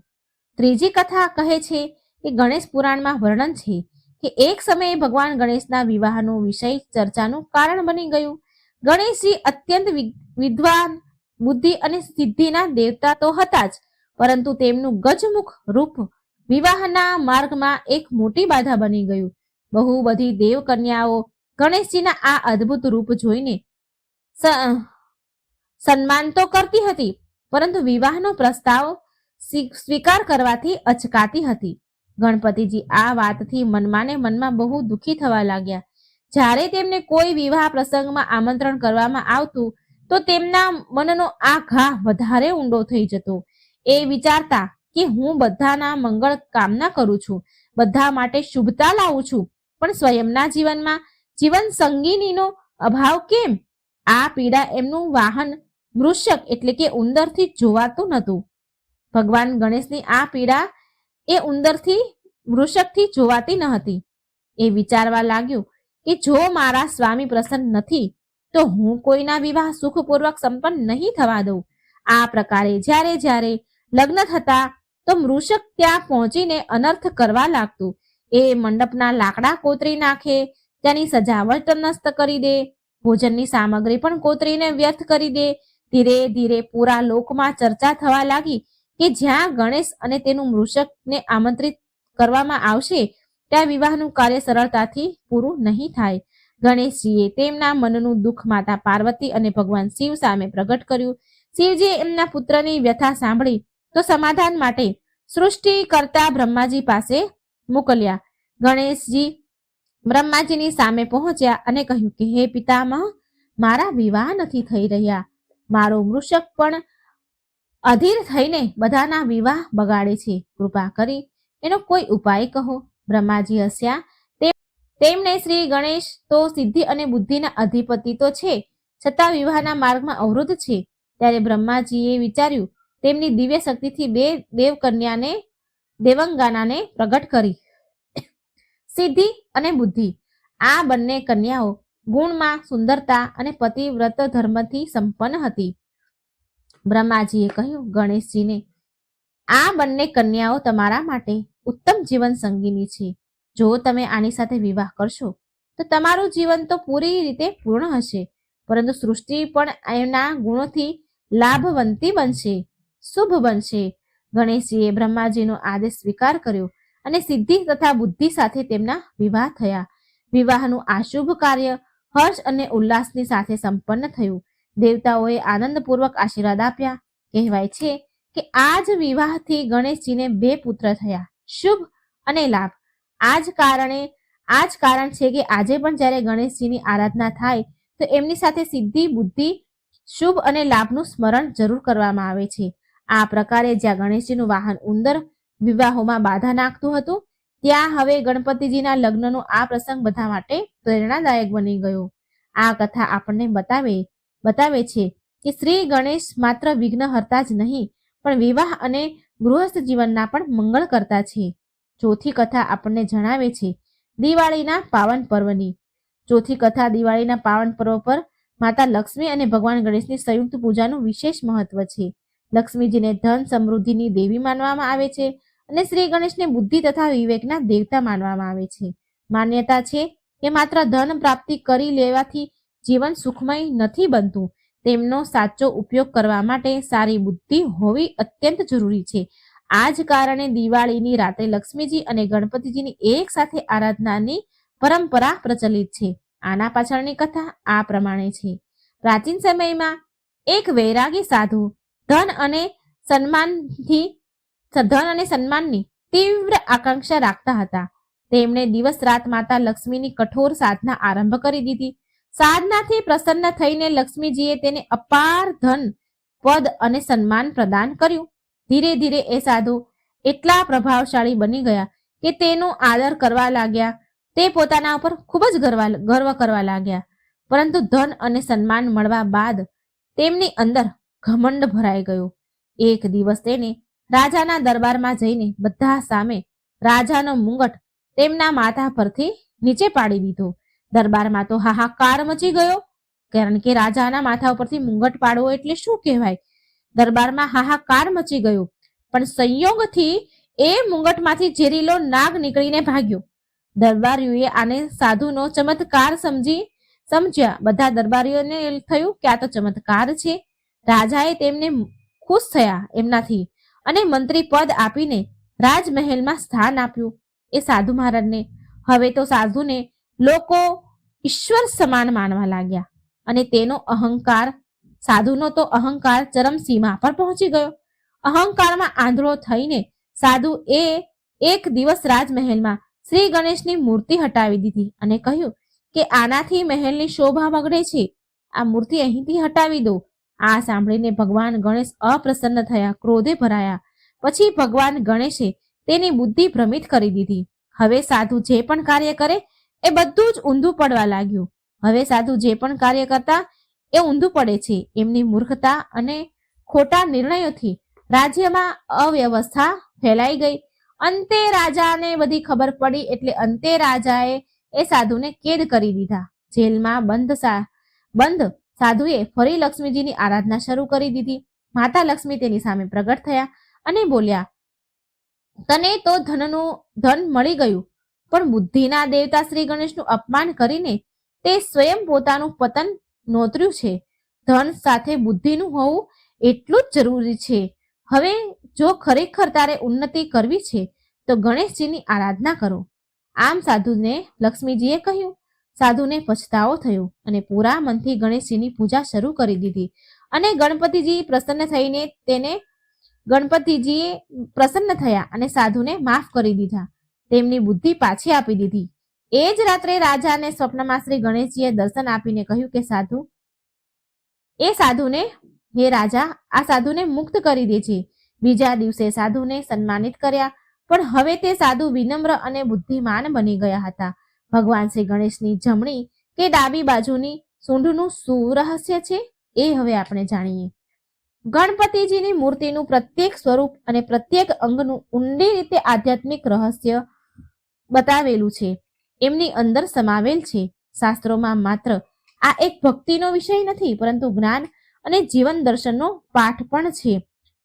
ત્રીજી કથા કહે છે કે ગણેશ પુરાણમાં વર્ણન છે કે એક સમયે ભગવાન ગણેશના વિવાહનો વિષય ચર્ચાનું કારણ બની ગયું. ગણેશજી અત્યંત વિદ્વાન, બુદ્ધિ અને સિદ્ધિના દેવતા તો હતા જ, પરંતુ તેમનું ગજમુખ રૂપ વિવાહના માર્ગમાં એક મોટી બાધા બની ગયું. બહુ બધી દેવ કન્યાઓ ગણેશજીના આ અદ્ભુત રૂપ જોઈને સન્માન તો કરતી હતી, પરંતુ વિવાહનો પ્રસ્તાવ સ્વીકાર કરવાથી અચકાતી હતી. ગણપતિજી આ વાતથી મનમાં ને મનમાં બહુ દુઃખી થવા લાગ્યા. જ્યારે તેમને કોઈ વિવાહ પ્રસંગમાં આમંત્રણ કરવામાં આવતું તો તેમના મનનો આ ઘા વધારે ઊંડો થઈ જતો. એ વિચારતા કે હું બધાના મંગળ કામના કરું છું, બધા માટે શુભતા લાવું છું, પણ સ્વયંના જીવનમાં જીવન સંગીનીનો અભાવ કેમ? આ પીડા એમનું વાહન મૃષક એટલે કે ઉંદરથી જોવાતું નહોતું. ભગવાન ગણેશની આ પીડા એ ઉંદરથી મૃષકથી જોવાતી ન હતી. એ વિચારવા લાગ્યું કે જો મારા સ્વામી પ્રસન્ન નથી તો હું કોઈના વિવાહ સુખપૂર્વક સંપન્ન નહીં થવા દઉં. આ પ્રકારે જ્યારે જ્યારે લગ્ન થતા તો મૃષક ત્યાં પહોંચીને અનર્થ કરવા લાગતું. એ મંડપના લાકડા કોતરી નાખે, ત્યાંની સજાવટ નષ્ટ કરી દે, ભોજનની સામગ્રી પણ કોતરીને વ્યર્થ કરી દે. ધીરે ધીરે પૂરા લોકમાં ચર્ચા થવા લાગી કે જ્યાં ગણેશ અને તેનું મૃષકને આમંત્રિત કરવામાં આવશે ત્યાં વિવાહનું કાર્ય સરળતાથી પૂરું નહીં થાય. ગણેશજીએ તેમના મનનું દુઃખ માતા પાર્વતી અને ભગવાન શિવ સામે પ્રગટ કર્યું. શિવજીએ એમના પુત્રની વ્યથા સાંભળી તો સમાધાન માટે સૃષ્ટિ કરતા બ્રહ્માજી પાસે મોકલ્યા. ગણેશજી બ્રહ્માજીની સામે પહોંચ્યા અને કહ્યું કે હે પિતામહ, મારા વિવાહ નથી થઈ રહ્યા. મારો મૃષક પણ અધીર થઈને બધાના વિવાહ બગાડે છે. કૃપા કરી એનો કોઈ ઉપાય કહો. બ્રહ્માજી હસ્યા. તેમણે શ્રી ગણેશ તો સિદ્ધિ અને બુદ્ધિના અધિપતિ તો છે, છતાં વિવાહના માર્ગમાં અવરોધ છે. ત્યારે બ્રહ્માજીએ વિચાર્યું, તેમની દિવ્ય શક્તિથી બે દેવકન્યાને દેવંગાનાને પ્રગટ કરી. સિદ્ધિ અને બુદ્ધિ આ બંને કન્યાઓ ગુણમાં સુંદરતા અને પતિવ્રત ધર્મથી સંપન્ન હતી. બ્રહ્માજીએ કહ્યું ગણેશજીને, આ બંને કન્યાઓ તમારા માટે ઉત્તમ જીવન સંગીની છે. જો તમે આની સાથે વિવાહ કરશો તો તમારું જીવન તો પૂરી રીતે પૂર્ણ હશે, પરંતુ સૃષ્ટિ પણ એના ગુણોથી લાભવંતી બનશે, શુભ બનશે. ગણેશજીએ બ્રહ્માજીનો આદેશ સ્વીકાર કર્યો અને સિદ્ધિ તથા બુદ્ધિ સાથે તેમના વિવાહ થયા. વિવાહનું આ શુભ કાર્ય હર્ષ અને ઉલ્લાસની સાથે સંપન્ન થયું. દેવતાઓએ આનંદપૂર્વક આશીર્વાદ આપ્યા. કહેવાય છે કે આ જ વિવાહથી ગણેશજીને 2 પુત્ર થયા, શુભ અને લાભ. આ જ કારણ છે કે આજે પણ જ્યારે ગણેશજીની આરાધના થાય તો એમની સાથે સિદ્ધિ, બુદ્ધિ, શુભ અને લાભનું સ્મરણ જરૂર કરવામાં આવે છે. આ પ્રકારે જ્યાં ગણેશજીનું વાહન ઉંદર વિવાહોમાં બાધા નાખતું હતું, ત્યાં હવે ગણપતિજીના લગ્નનો આ પ્રસંગ બધા માટે પ્રેરણાદાયક બની ગયો. આ કથા આપણને બતાવે છે કે શ્રી ગણેશ માત્ર વિઘ્નહર્તા જ નહીં પણ વિવાહ અને ગૃહસ્થ જીવનના પણ મંગળ કરતા છે. ચોથી કથા આપણને જણાવે છે દિવાળીના પાવન પર્વની. ચોથી કથા દિવાળીના પાવન પર્વ પર માતા લક્ષ્મી અને ભગવાન ગણેશની સંયુક્ત પૂજાનું વિશેષ મહત્વ છે. લક્ષ્મીજીને ધન સમૃદ્ધિની દેવી માનવામાં આવે છે અને શ્રી ગણેશને બુદ્ધિ તથા વિવેકના દેવતા માનવામાં આવે છે. માન્યતા છે કે માત્ર ધન પ્રાપ્તિ કરી લેવાથી જીવન સુખમય નથી બનતું. તેમનો સાચો ઉપયોગ કરવા માટે સારી બુદ્ધિ હોવી અત્યંત જરૂરી છે. આ જ કારણે દિવાળીની રાત્રે લક્ષ્મીજી અને ગણપતિજીની એક સાથે આરાધનાની પરંપરા પ્રચલિત છે. આના પાછળની કથા આ પ્રમાણે છે. પ્રાચીન સમયમાં એક વૈરાગી સાધુ ધન અને સન્માનની તીવ્ર આકાંક્ષા રાખતા હતા. તેમણે દિવસ રાત માતા લક્ષ્મીની કઠોર સાધના આરંભ કરી દીધી. સાધનાથી પ્રસન્ન થઈને લક્ષ્મીજીએ તેને અપાર ધન, પદ અને સન્માન પ્રદાન કર્યું. ધીરે ધીરે એ સાધુ એટલા પ્રભાવશાળી બની ગયા કે તેનો આદર કરવા લાગ્યા. તે પોતાના ઉપર ખૂબ જ ગર્વ કરવા લાગ્યા. પરંતુ ધન અને સન્માન મળવા બાદ તેમની અંદર ઘમંડ ભરાઈ ગયો. એક દિવસ તેને રાજાના દરબારમાં જઈને બધા સામે રાજાનો મુંગટ તેમના માથા પરથી નીચે પાડી દીધો. દરબારમાં તો હાહાકાર મચી ગયો, કારણ કે રાજાના માથા ઉપરથી મુંગટ પાડવો એટલે શું કહેવાય. દરબારમાં હાહાકાર મચી ગયો, પણ સંયોગથી એ મુંગટમાંથી ઝેરીલો નાગ નીકળીને ભાગ્યો. દરબારીઓએ આને સાધુનો ચમત્કાર સમજ્યા. બધા દરબારીઓને થયું કે આ તો ચમત્કાર છે. રાજાએ તેમને ખુશ થયા એમનાથી અને મંત્રી પદ આપીને રાજમહેલમાં સ્થાન આપ્યું એ સાધુ મહારાજને. હવે તો સાધુને લોકો ઈશ્વર સમાન માનવા લાગ્યા અને સાધુનો તો અહંકાર ચરમસીમા પર પહોંચી ગયો. અહંકારમાં આંધળો થઈને સાધુ એક દિવસ રાજમહેલમાં શ્રી ગણેશની મૂર્તિ હટાવી દીધી અને કહ્યું કે આનાથી મહેલની શોભા બગડે છે, આ મૂર્તિ અહીંથી હટાવી દો. આ સાંભળીને ભગવાન ગણેશ અપ્રસન્ન થયા, ક્રોધે ભરાયા. પછી ભગવાન ગણેશે તેની બુદ્ધિ ભ્રમિત કરી દીધી. હવે સાધુ જે પણ કાર્ય કરે એ બધું જ ઊંધું પડવા લાગ્યું. હવે સાધુ જે પણ કાર્ય કરતા એ ઊંધું પડે છે. એમની મૂર્ખતા અને ખોટા નિર્ણયોથી રાજ્યમાં અવ્યવસ્થા ફેલાઈ ગઈ. અંતે રાજાને બધી ખબર પડી એટલે અંતે રાજાએ એ સાધુને કેદ કરી દીધા. જેલમાં બંધ સાધુએ ફરી લક્ષ્મીજીની આરાધના શરૂ કરી દીધી. માતા લક્ષ્મી તેની સામે પ્રગટ થયા અને બોલ્યા, તને તો ધન મળી ગયું, પણ બુદ્ધિના દેવતા શ્રી ગણેશનું અપમાન કરીને તે સ્વયં પોતાનું પતન નોતર્યું છે. ધન સાથે બુદ્ધિનું હોવું એટલું જ જરૂરી છે. હવે જો ખરેખર તારે ઉન્નતિ કરવી છે તો ગણેશજીની આરાધના કરો. આમ સાધુને લક્ષ્મીજીએ કહ્યું. સાધુને પછતાવો થયો અને પૂરા મનથી ગણેશજીની પૂજા શરૂ કરી દીધી અને ગણપતિજી પ્રસન્ન થયા અને સાધુને માફ કરી દીધા. તેમની બુદ્ધિ પાછી આપી દીધી. એ જ રાત્રે રાજાને સ્વપ્નમાં શ્રી ગણેશજીએ દર્શન આપીને કહ્યું કે હે રાજા, આ સાધુને મુક્ત કરી દે છે. બીજા દિવસે સાધુને સન્માનિત કર્યા, પણ હવે તે સાધુ વિનમ્ર અને બુદ્ધિમાન બની ગયા હતા. ભગવાન શ્રી ગણેશની જમણી કે ડાબી બાજુની સૂંઢનું શું રહસ્ય છે એ હવે આપણે જાણીએ. ગણપતિજીની મૂર્તિનું પ્રત્યેક સ્વરૂપ અને પ્રત્યેક અંગનું ઊંડી રીતે આધ્યાત્મિક રહસ્ય બતાવેલું છે, એમની અંદર સમાવેલ છે. શાસ્ત્રોમાં માત્ર આ એક ભક્તિનો વિષય નથી, પરંતુ જ્ઞાન અને જીવન દર્શનનો પાઠ પણ છે.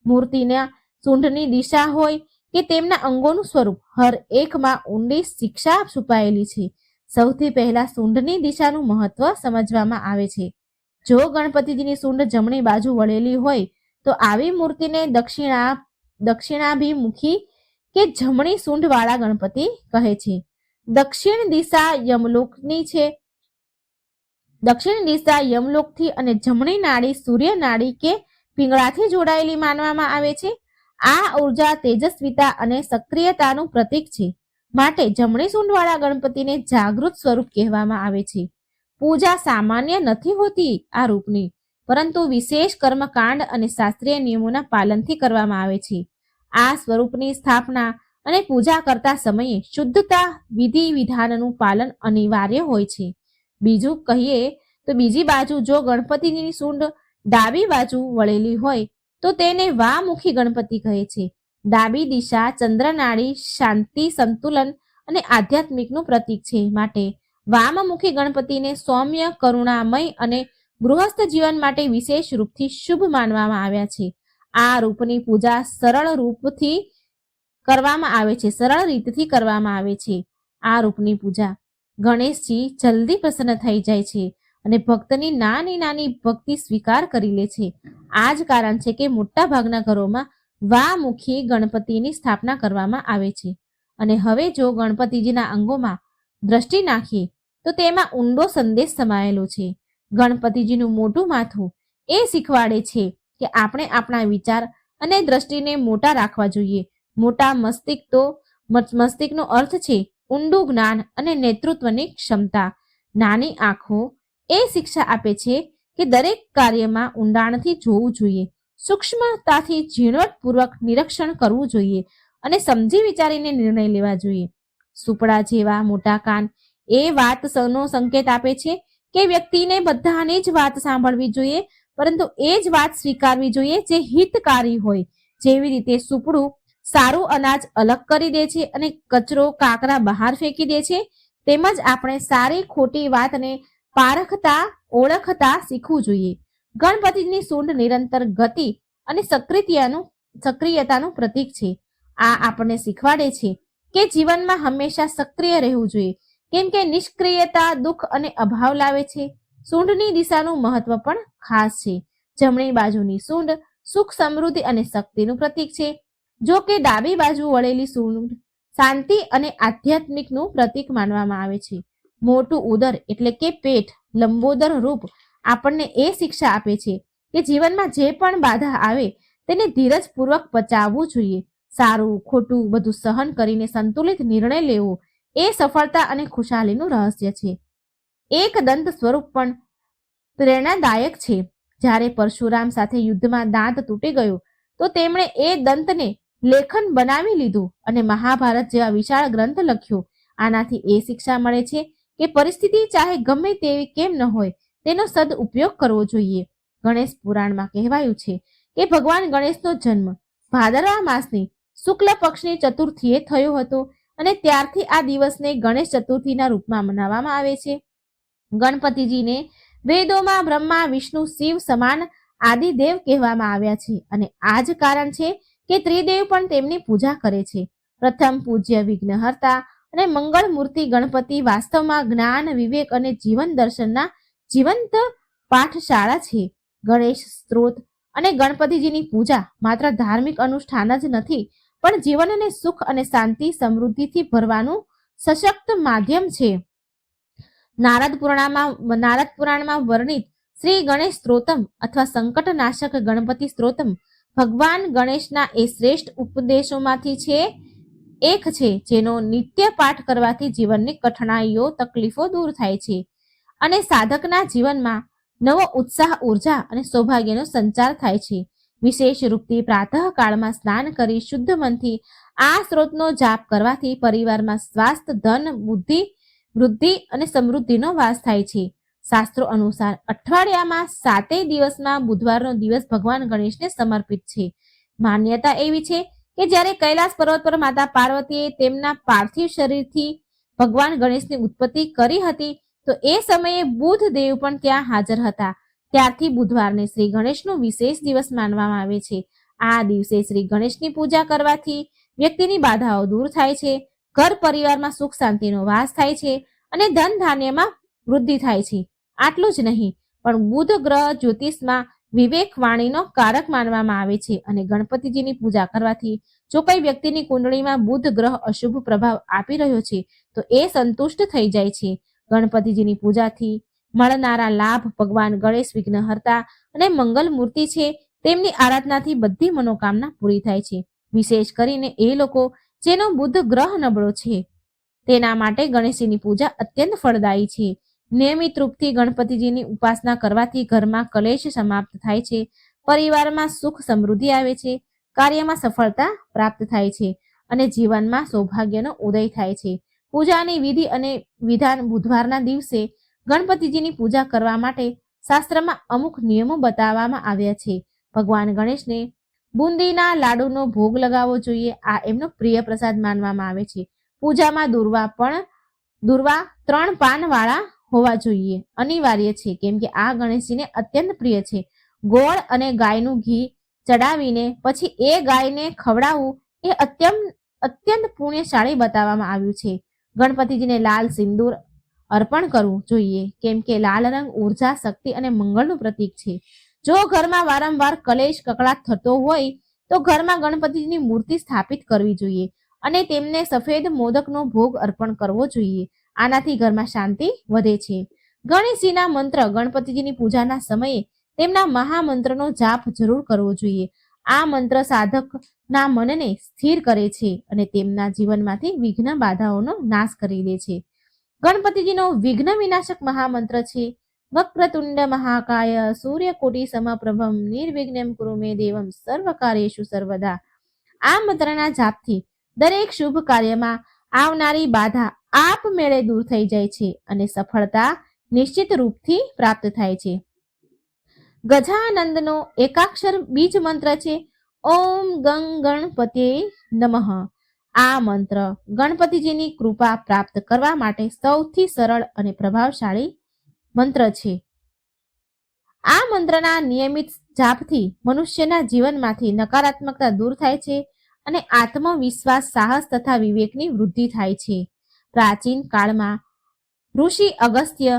મૂર્તિના સૂંઢની દિશા હોય કે તેમના અંગોનું સ્વરૂપ, હર એકમાં ઊંડી શિક્ષા છુપાયેલી છે. સૌથી પહેલા સૂંઢની દિશાનું મહત્વ સમજવામાં આવે છે. જો ગણપતિજીની સૂંઢ જમણી બાજુ વળેલી હોય તો આવી મૂર્તિને દક્ષિણાભિમુખી કે જમણી સૂંઢ વાળા ગણપતિ કહે છે. દક્ષિણ દિશા યમલોકથી અને જમણી નાડી સૂર્ય નાડી કે પિંગળાથી જોડાયેલી માનવામાં આવે છે. આ ઉર્જા તેજસ્વીતા અને સક્રિયતાનું પ્રતીક છે. માટે જમણી સૂંઢવાળા ગણપતિને જાગૃત સ્વરૂપ કહેવામાં આવે છે. પૂજા સામાન્ય નથી હોતી આ રૂપની, પરંતુ વિશેષ કર્મકાંડ અને શાસ્ત્રીય નિયમોના પાલનથી કરવામાં આવે છે. આ સ્વરૂપની સ્થાપના અને પૂજા કરતા સમયે શુદ્ધતા વિધિ વિધાનનું પાલન અનિવાર્ય હોય છે. બીજું કહીએ તો બીજી બાજુ જો ગણપતિની સૂંઢ ડાબી બાજુ વળેલી હોય તો તેને વામુખી ગણપતિ કહે છે. ડાબી દિશા ચંદ્રનાળી, શાંતિ, સંતુલન અને આધ્યાત્મિકનું પ્રતીક છે. માટે વામમુખી ગણપતિને સૌમ્ય, કરુણામય અને ગૃહસ્થ જીવન માટે વિશેષ રૂપથી શુભ માનવામાં આવ્યા છે. આ રૂપની પૂજા સરળ રીતથી કરવામાં આવે છે. આ રૂપની પૂજા ગણેશજી જલ્દી પ્રસન્ન થઈ જાય છે અને ભક્તની નાની નાની ભક્તિ સ્વીકાર કરી લે છે. આ જ કારણ છે કે મોટા ભાગના ઘરોમાં વામુખી ગણપતિની સ્થાપના કરવામાં આવે છે. અને હવે જો ગણપતિજીના અંગોમાં દ્રષ્ટિ નાખીએ તો તેમાં ઊંડો સંદેશ સમાયેલો છે. ગણપતિજીનું મોટું માથું એ શીખવાડે છે કે આપણે આપણા વિચાર અને દ્રષ્ટિને મોટા રાખવા જોઈએ. મોટા મસ્તિષ્કનો અર્થ છે ઊંડું જ્ઞાન અને નેતૃત્વની ક્ષમતા. નાની આંખો એ શિક્ષા આપે છે કે દરેક કાર્યમાં ઊંડાણથી જોવું જોઈએ, સૂક્ષ્મતાથી ઝીણવટપૂર્વક નિરીક્ષણ કરવું જોઈએ અને સમજી વિચારીને નિર્ણય લેવા જોઈએ. સુપડા જેવા મોટા કાન એ વાતનો સંકેત આપે છે કે વ્યક્તિને બધાની જ વાત સાંભળવી જોઈએ, પરંતુ એ જ વાત સ્વીકારવી જોઈએ જે હિતકારી હોય. જેવી રીતે સુપડું સારું અનાજ અલગ કરી દે છે અને કચરો કાકરા બહાર ફેંકી દે છે, તેમજ આપણે સારી ખોટી વાતને ઓળખતા શીખવું જોઈએ. ગણપતિની સૂંઢ નિરંતર ગતિ અને સક્રિયતાનું પ્રતીક છે. આ આપણને શીખવાડે છે કે જીવનમાં હંમેશા સક્રિય રહેવું જોઈએ, કેમ કે નિષ્ક્રિયતા દુઃખ અને અભાવ લાવે છે. સૂંઢની દિશાનું મહત્વ પણ ખાસ છે. જમણી બાજુની સૂંઢ સુખ, સમૃદ્ધિ અને શક્તિનું પ્રતીક છે. જો કે ડાબી બાજુ વળેલી સૂંઢ શાંતિ અને આધ્યાત્મિકનું પ્રતીક માનવામાં આવે છે. મોટું ઉદર એટલે કે પેટ, લંબોદર રૂપ આપણને એ શિક્ષા આપે છે કે જીવનમાં જે પણ બાધા આવે તેને ધીરજપૂર્વક પચાવવું જોઈએ. સારું ખોટું બધું સહન કરીને સંતુલિત નિર્ણય લેવો એ સફળતા અને ખુશાલીનું રહસ્ય છે. એક દંત સ્વરૂપ પણ પ્રેરણાદાયક છે. જ્યારે પરશુરામ સાથે યુદ્ધમાં દાંત તૂટી ગયો તો તેમણે એ દંતને લેખન બનાવી લીધું અને મહાભારત જેવા વિશાળ ગ્રંથ લખ્યો. આનાથી એ શિક્ષા મળે છે કે પરિસ્થિતિ ચાહે ગમે તેવી કેમ ન હોય તેનો સદ ઉપયોગ કરવો જોઈએ. ગણેશ પુરાણમાં કહેવાયું છે કે ભગવાન ગણેશનો જન્મ ભાદરવા માસની શુક્લ પક્ષની ચતુર્થીએ થયો હતો અને ત્યારથી આ દિવસને ગણેશ ચતુર્થીના રૂપમાં મનાવવામાં આવે છે. ગણપતિજીને વેદોમાં બ્રહ્મા, વિષ્ણુ, શિવ સમાન આદિદેવ કહેવામાં આવ્યા છે અને આ જ કારણ છે કે ત્રિદેવ પણ તેમની પૂજા કરે છે. પ્રથમ પૂજ્ય વિઘ્નહર્તા અને મંગળ મૂર્તિ ગણપતિ વાસ્તવમાં જ્ઞાન, વિવેક અને જીવન દર્શનના જીવંત પાઠશાળા છે. ગણેશ સ્ત્રોત અને ગણપતિજીની પૂજા માત્ર ધાર્મિક અનુષ્ઠાન જ નથી, પણ જીવનને સુખ અને શાંતિ, સમૃદ્ધિથી ભરવાનું સશક્ત માધ્યમ છે. નારદ પુરાણમાં વર્ણિત શ્રી ગણેશ સ્ત્રોતમ અથવા સંકટનાશક ગણપતિ સ્ત્રોતમ ભગવાન ગણેશના એ શ્રેષ્ઠ ઉપદેશોમાંથી એક છે, જેનો નિત્ય પાઠ કરવાથી જીવનની કઠણાઈઓ, તકલીફો દૂર થાય છે અને સાધકના જીવનમાં નવો ઉત્સાહ, ઉર્જા અને સૌભાગ્યનો સંચાર થાય છે. વિશેષ રૂપથી પ્રાતઃકાળમાં સ્નાન કરી શુદ્ધ મનથી આ સ્ત્રોતનો જાપ કરવાથી પરિવારમાં સ્વાસ્થ્ય, ધન, બુદ્ધિ, વૃદ્ધિ અને સમૃદ્ધિનો વાસ થાય છે. શાસ્ત્રો અનુસાર અઠવાડિયામાં 7 દિવસમાં બુધવારનો દિવસ ભગવાન ગણેશને સમર્પિત છે. માન્યતા એવી છે કે જ્યારે કૈલાસ પર્વત પર માતા પાર્વતીએ તેમના પાર્થિવ શરીરથી ભગવાન ગણેશની ઉત્પત્તિ કરી હતી, તો એ સમયે બુધ દેવ પણ ત્યાં હાજર હતા. ત્યારથી બુધવારને શ્રી ગણેશનો વિશેષ દિવસ માનવામાં આવે છે. આ દિવસે શ્રી ગણેશની પૂજા કરવાથી વ્યક્તિની બાધાઓ દૂર થાય છે, ઘર પરિવારમાં સુખ શાંતિનો વાસ થાય છે અને ધન ધાન્યમાં વૃદ્ધિ થાય છે. આટલું જ નહીં, પણ બુધ ગ્રહ જ્યોતિષમાં વિવેક વાણીનો કારક માનવામાં આવે છે અને ગણપતિજીની પૂજા કરવાથી જો કોઈ વ્યક્તિની કુંડળીમાં બુધ ગ્રહ અશુભ પ્રભાવ આપી રહ્યો છે તો એ સંતુષ્ટ થઈ જાય છે. ગણપતિજીની પૂજાથી મળનારા લાભ ભગવાન ગણેશ વિઘ્નહર્તા અને મંગલ મૂર્તિ છે. તેમની આરાધનાથી બધી મનોકામના પૂરી થાય છે. વિશેષ કરીને એ લોકો જેનો બુધ ગ્રહ નબળો છે તેના માટે ગણેશજીની પૂજા અત્યંત ફળદાયી છે. નિયમિત રૂપથી ગણપતિજીની ઉપાસના કરવાથી ઘરમાં કલેશ સમાપ્ત થાય છે, પરિવારમાં સુખ સમૃદ્ધિ આવે છે, કાર્યમાં સફળતા પ્રાપ્ત થાય છે અને જીવનમાં સૌભાગ્યનો ઉદય થાય છે. પૂજાની વિધિ અને વિધાન બુધવારના દિવસે ગણપતિજીની પૂજા કરવા માટે શાસ્ત્રમાં અમુક નિયમો બતાવવામાં આવ્યા છે. ભગવાન ગણેશને બુંદીના લાડુનો ભોગ લગાવવો જોઈએ. આ એમનો પ્રિય પ્રસાદ માનવામાં આવે છે. પૂજામાં દુર્વા 3 પાનવાળા હોવા જોઈએ, અનિવાર્ય છે, કેમ કે આ ગણેશજીને અત્યંત પ્રિય છે. ગોળ અને ગાયનું ઘી ચડાવીને પછી એ ગાયને ખવડાવવું એ અત્યંત પુણ્યશાળી બતાવવામાં આવ્યું છે. ગણપતિજીને લાલ સિંદૂર અર્પણ કરવું જોઈએ, કેમ કે લાલ રંગ ઉર્જા, શક્તિ અને મંગળનું પ્રતીક છે. જો ઘરમાં વારંવાર કલેશ, કકળાટ થતો હોય તો ઘરમાં ગણપતિજીની મૂર્તિ સ્થાપિત કરવી જોઈએ અને તેમને સફેદ મોદકનો ભોગ અર્પણ કરવો જોઈએ. આનાથી ઘરમાં શાંતિ વધે છે. ગણેશજીના મંત્ર ગણપતિજીની પૂજાના સમયે તેમના મહામંત્રનો જાપ જરૂર કરવો જોઈએ. આ મંત્ર સાધકના મનને સ્થિર કરે છે અને તેમના જીવનમાંથી વિઘ્ન બાધાઓનો નાશ કરી દે છે. ગણપતિજીનો વિઘ્ન વિનાશક મહામંત્ર છે વક્રતુંડ મહાકાય સૂર્યકોટિ સમપ્રભમ નિર્વિઘ્નમ કુરુ મે દેવમ સર્વકાર્યેષુ સર્વદા. આ મંત્રના જાપથી દરેક શુભ કાર્યમાં આવનારી બાધા આપમેળે દૂર થઈ જાય છે અને સફળતા નિશ્ચિત રૂપથી પ્રાપ્ત થાય છે. ગજાનંદનો એકાક્ષર બીજ મંત્ર છે ઓમ ગંગ ગણપતિએ નમઃ. આ મંત્ર ગણપતિજીની કૃપા પ્રાપ્ત કરવા માટે સૌથી સરળ અને પ્રભાવશાળી મંત્ર છે. આ મંત્રના નિયમિત જાપથી મનુષ્યના જીવનમાંથી નકારાત્મકતા દૂર થાય છે અને આત્મવિશ્વાસ, સાહસ તથા વિવેકની વૃદ્ધિ થાય છે. પ્રાચીન કાળમાં ઋષિ અગસ્ત્ય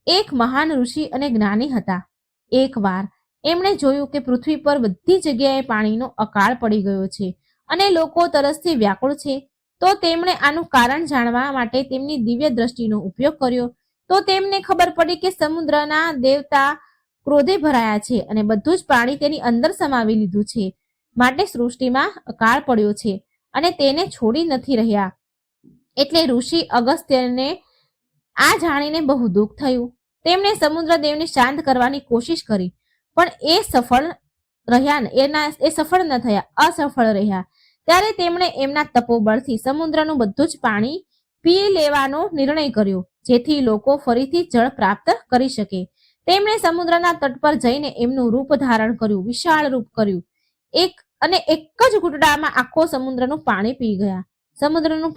એક મહાન ઋષિ અને જ્ઞાની હતા. એકવાર એમણે જોયું કે પૃથ્વી પર બધી જગ્યાએ પાણીનો અકાળ પડી ગયો છે અને લોકો તરસથી વ્યાકુળ છે. તો તેમણે આનું કારણ જાણવા માટે તેમની દિવ્ય દ્રષ્ટિનો ઉપયોગ કર્યો. તો તેમને ખબર પડી કે સમુદ્રના દેવતા ક્રોધે ભરાયા છે અને બધું જ પાણી તેની અંદર સમાવી લીધું છે, માટે સૃષ્ટિમાં અકાળ પડ્યો છે અને તેને છોડી નથી રહ્યા. એટલે ઋષિ અગસ્ત્યને આ જાણીને બહુ દુઃખ થયું. તેમણે સમુદ્ર દેવને શાંત કરવાની કોશિશ કરી, પણ એ સફળ ન થયા, અસફળ રહ્યા. ત્યારે તેમણે એમના તપોબળથી સમુદ્રનું બધું જ પાણી પી લેવાનો નિર્ણય કર્યો, જેથી લોકો ફરીથી જળ પ્રાપ્ત કરી શકે. તેમણે સમુદ્રના તટ પર જઈને એમનું રૂપ ધારણ કર્યું, વિશાળ રૂપ કર્યું. એક જ ઘૂંટડામાં આખો સમુદ્રનું પાણી પી ગયા. સમુદ્રનું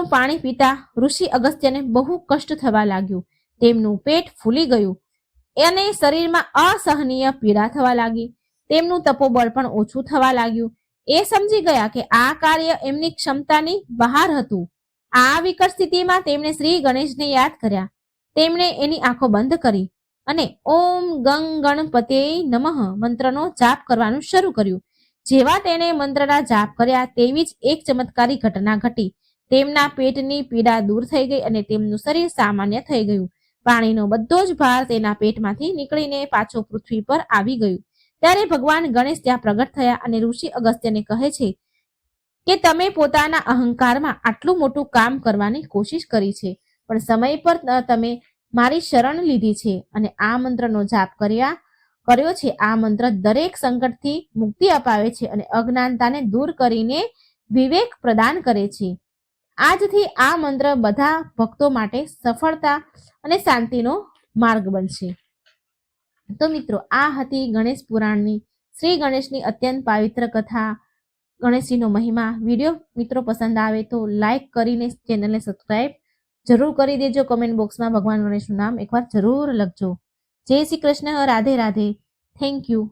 પાણી પીતા ઋષિ અગસ્ત્યને બહુ કષ્ટ થવા લાગ્યું. તેમનું પેટ ફૂલી ગયું અને શરીરમાં અસહનીય પીડા થવા લાગી. તેમનું તપોબળ પણ ઓછું થવા લાગ્યું. એ સમજી ગયા કે આ કાર્ય એમની ક્ષમતાની બહાર હતું. આ વિકટ સ્થિતિમાં તેમણે શ્રી ગણેશને યાદ કર્યા. તેમણે એની આંખો બંધ કરી અને ઓમ ગંગ ગણપતે નમઃ મંત્રનો જાપ કરવાનું શરૂ કર્યું. જેવા તેણે મંત્રના જાપ કર્યા તેવી જ એક ચમત્કારી ઘટના ઘટી. તેમના પેટની પીડા દૂર થઈ ગઈ અને તેમનું શરીર સામાન્ય થઈ ગયું. પાણીનો બધો જ ભાર તેના પેટમાંથી નીકળીને પાછો પૃથ્વી પર આવી ગયું. ત્યારે ભગવાન ગણેશ ત્યાં પ્રગટ થયા અને ઋષિ અગસ્ત્યને કહે છે કે તમે પોતાના અહંકારમાં આટલું મોટું કામ કરવાની કોશિશ કરી છે, પણ સમય પર તમે મારી શરણ લીધી છે અને આ મંત્રનો જાપ કર્યો છે. આ મંત્ર દરેક સંકટથી મુક્તિ અપાવે છે અને અજ્ઞાનતાને દૂર કરીને વિવેક પ્રદાન કરે છે. આજથી આ મંત્ર બધા ભક્તો માટે સફળતા અને શાંતિનો માર્ગ બનશે. તો મિત્રો, આ હતી ગણેશ પુરાણની શ્રી ગણેશની અત્યંત પવિત્ર કથા, ગણેશજીનો મહિમા. વિડીયો મિત્રો પસંદ આવે તો લાઈક કરીને ચેનલને સબસ્ક્રાઈબ જરૂર કરી દેજો. કમેન્ટ બોક્સમાં ભગવાન ગણેશનું નામ એકવાર જરૂર લખજો. જય શ્રી કૃષ્ણ. રાધે રાધે. Thank you.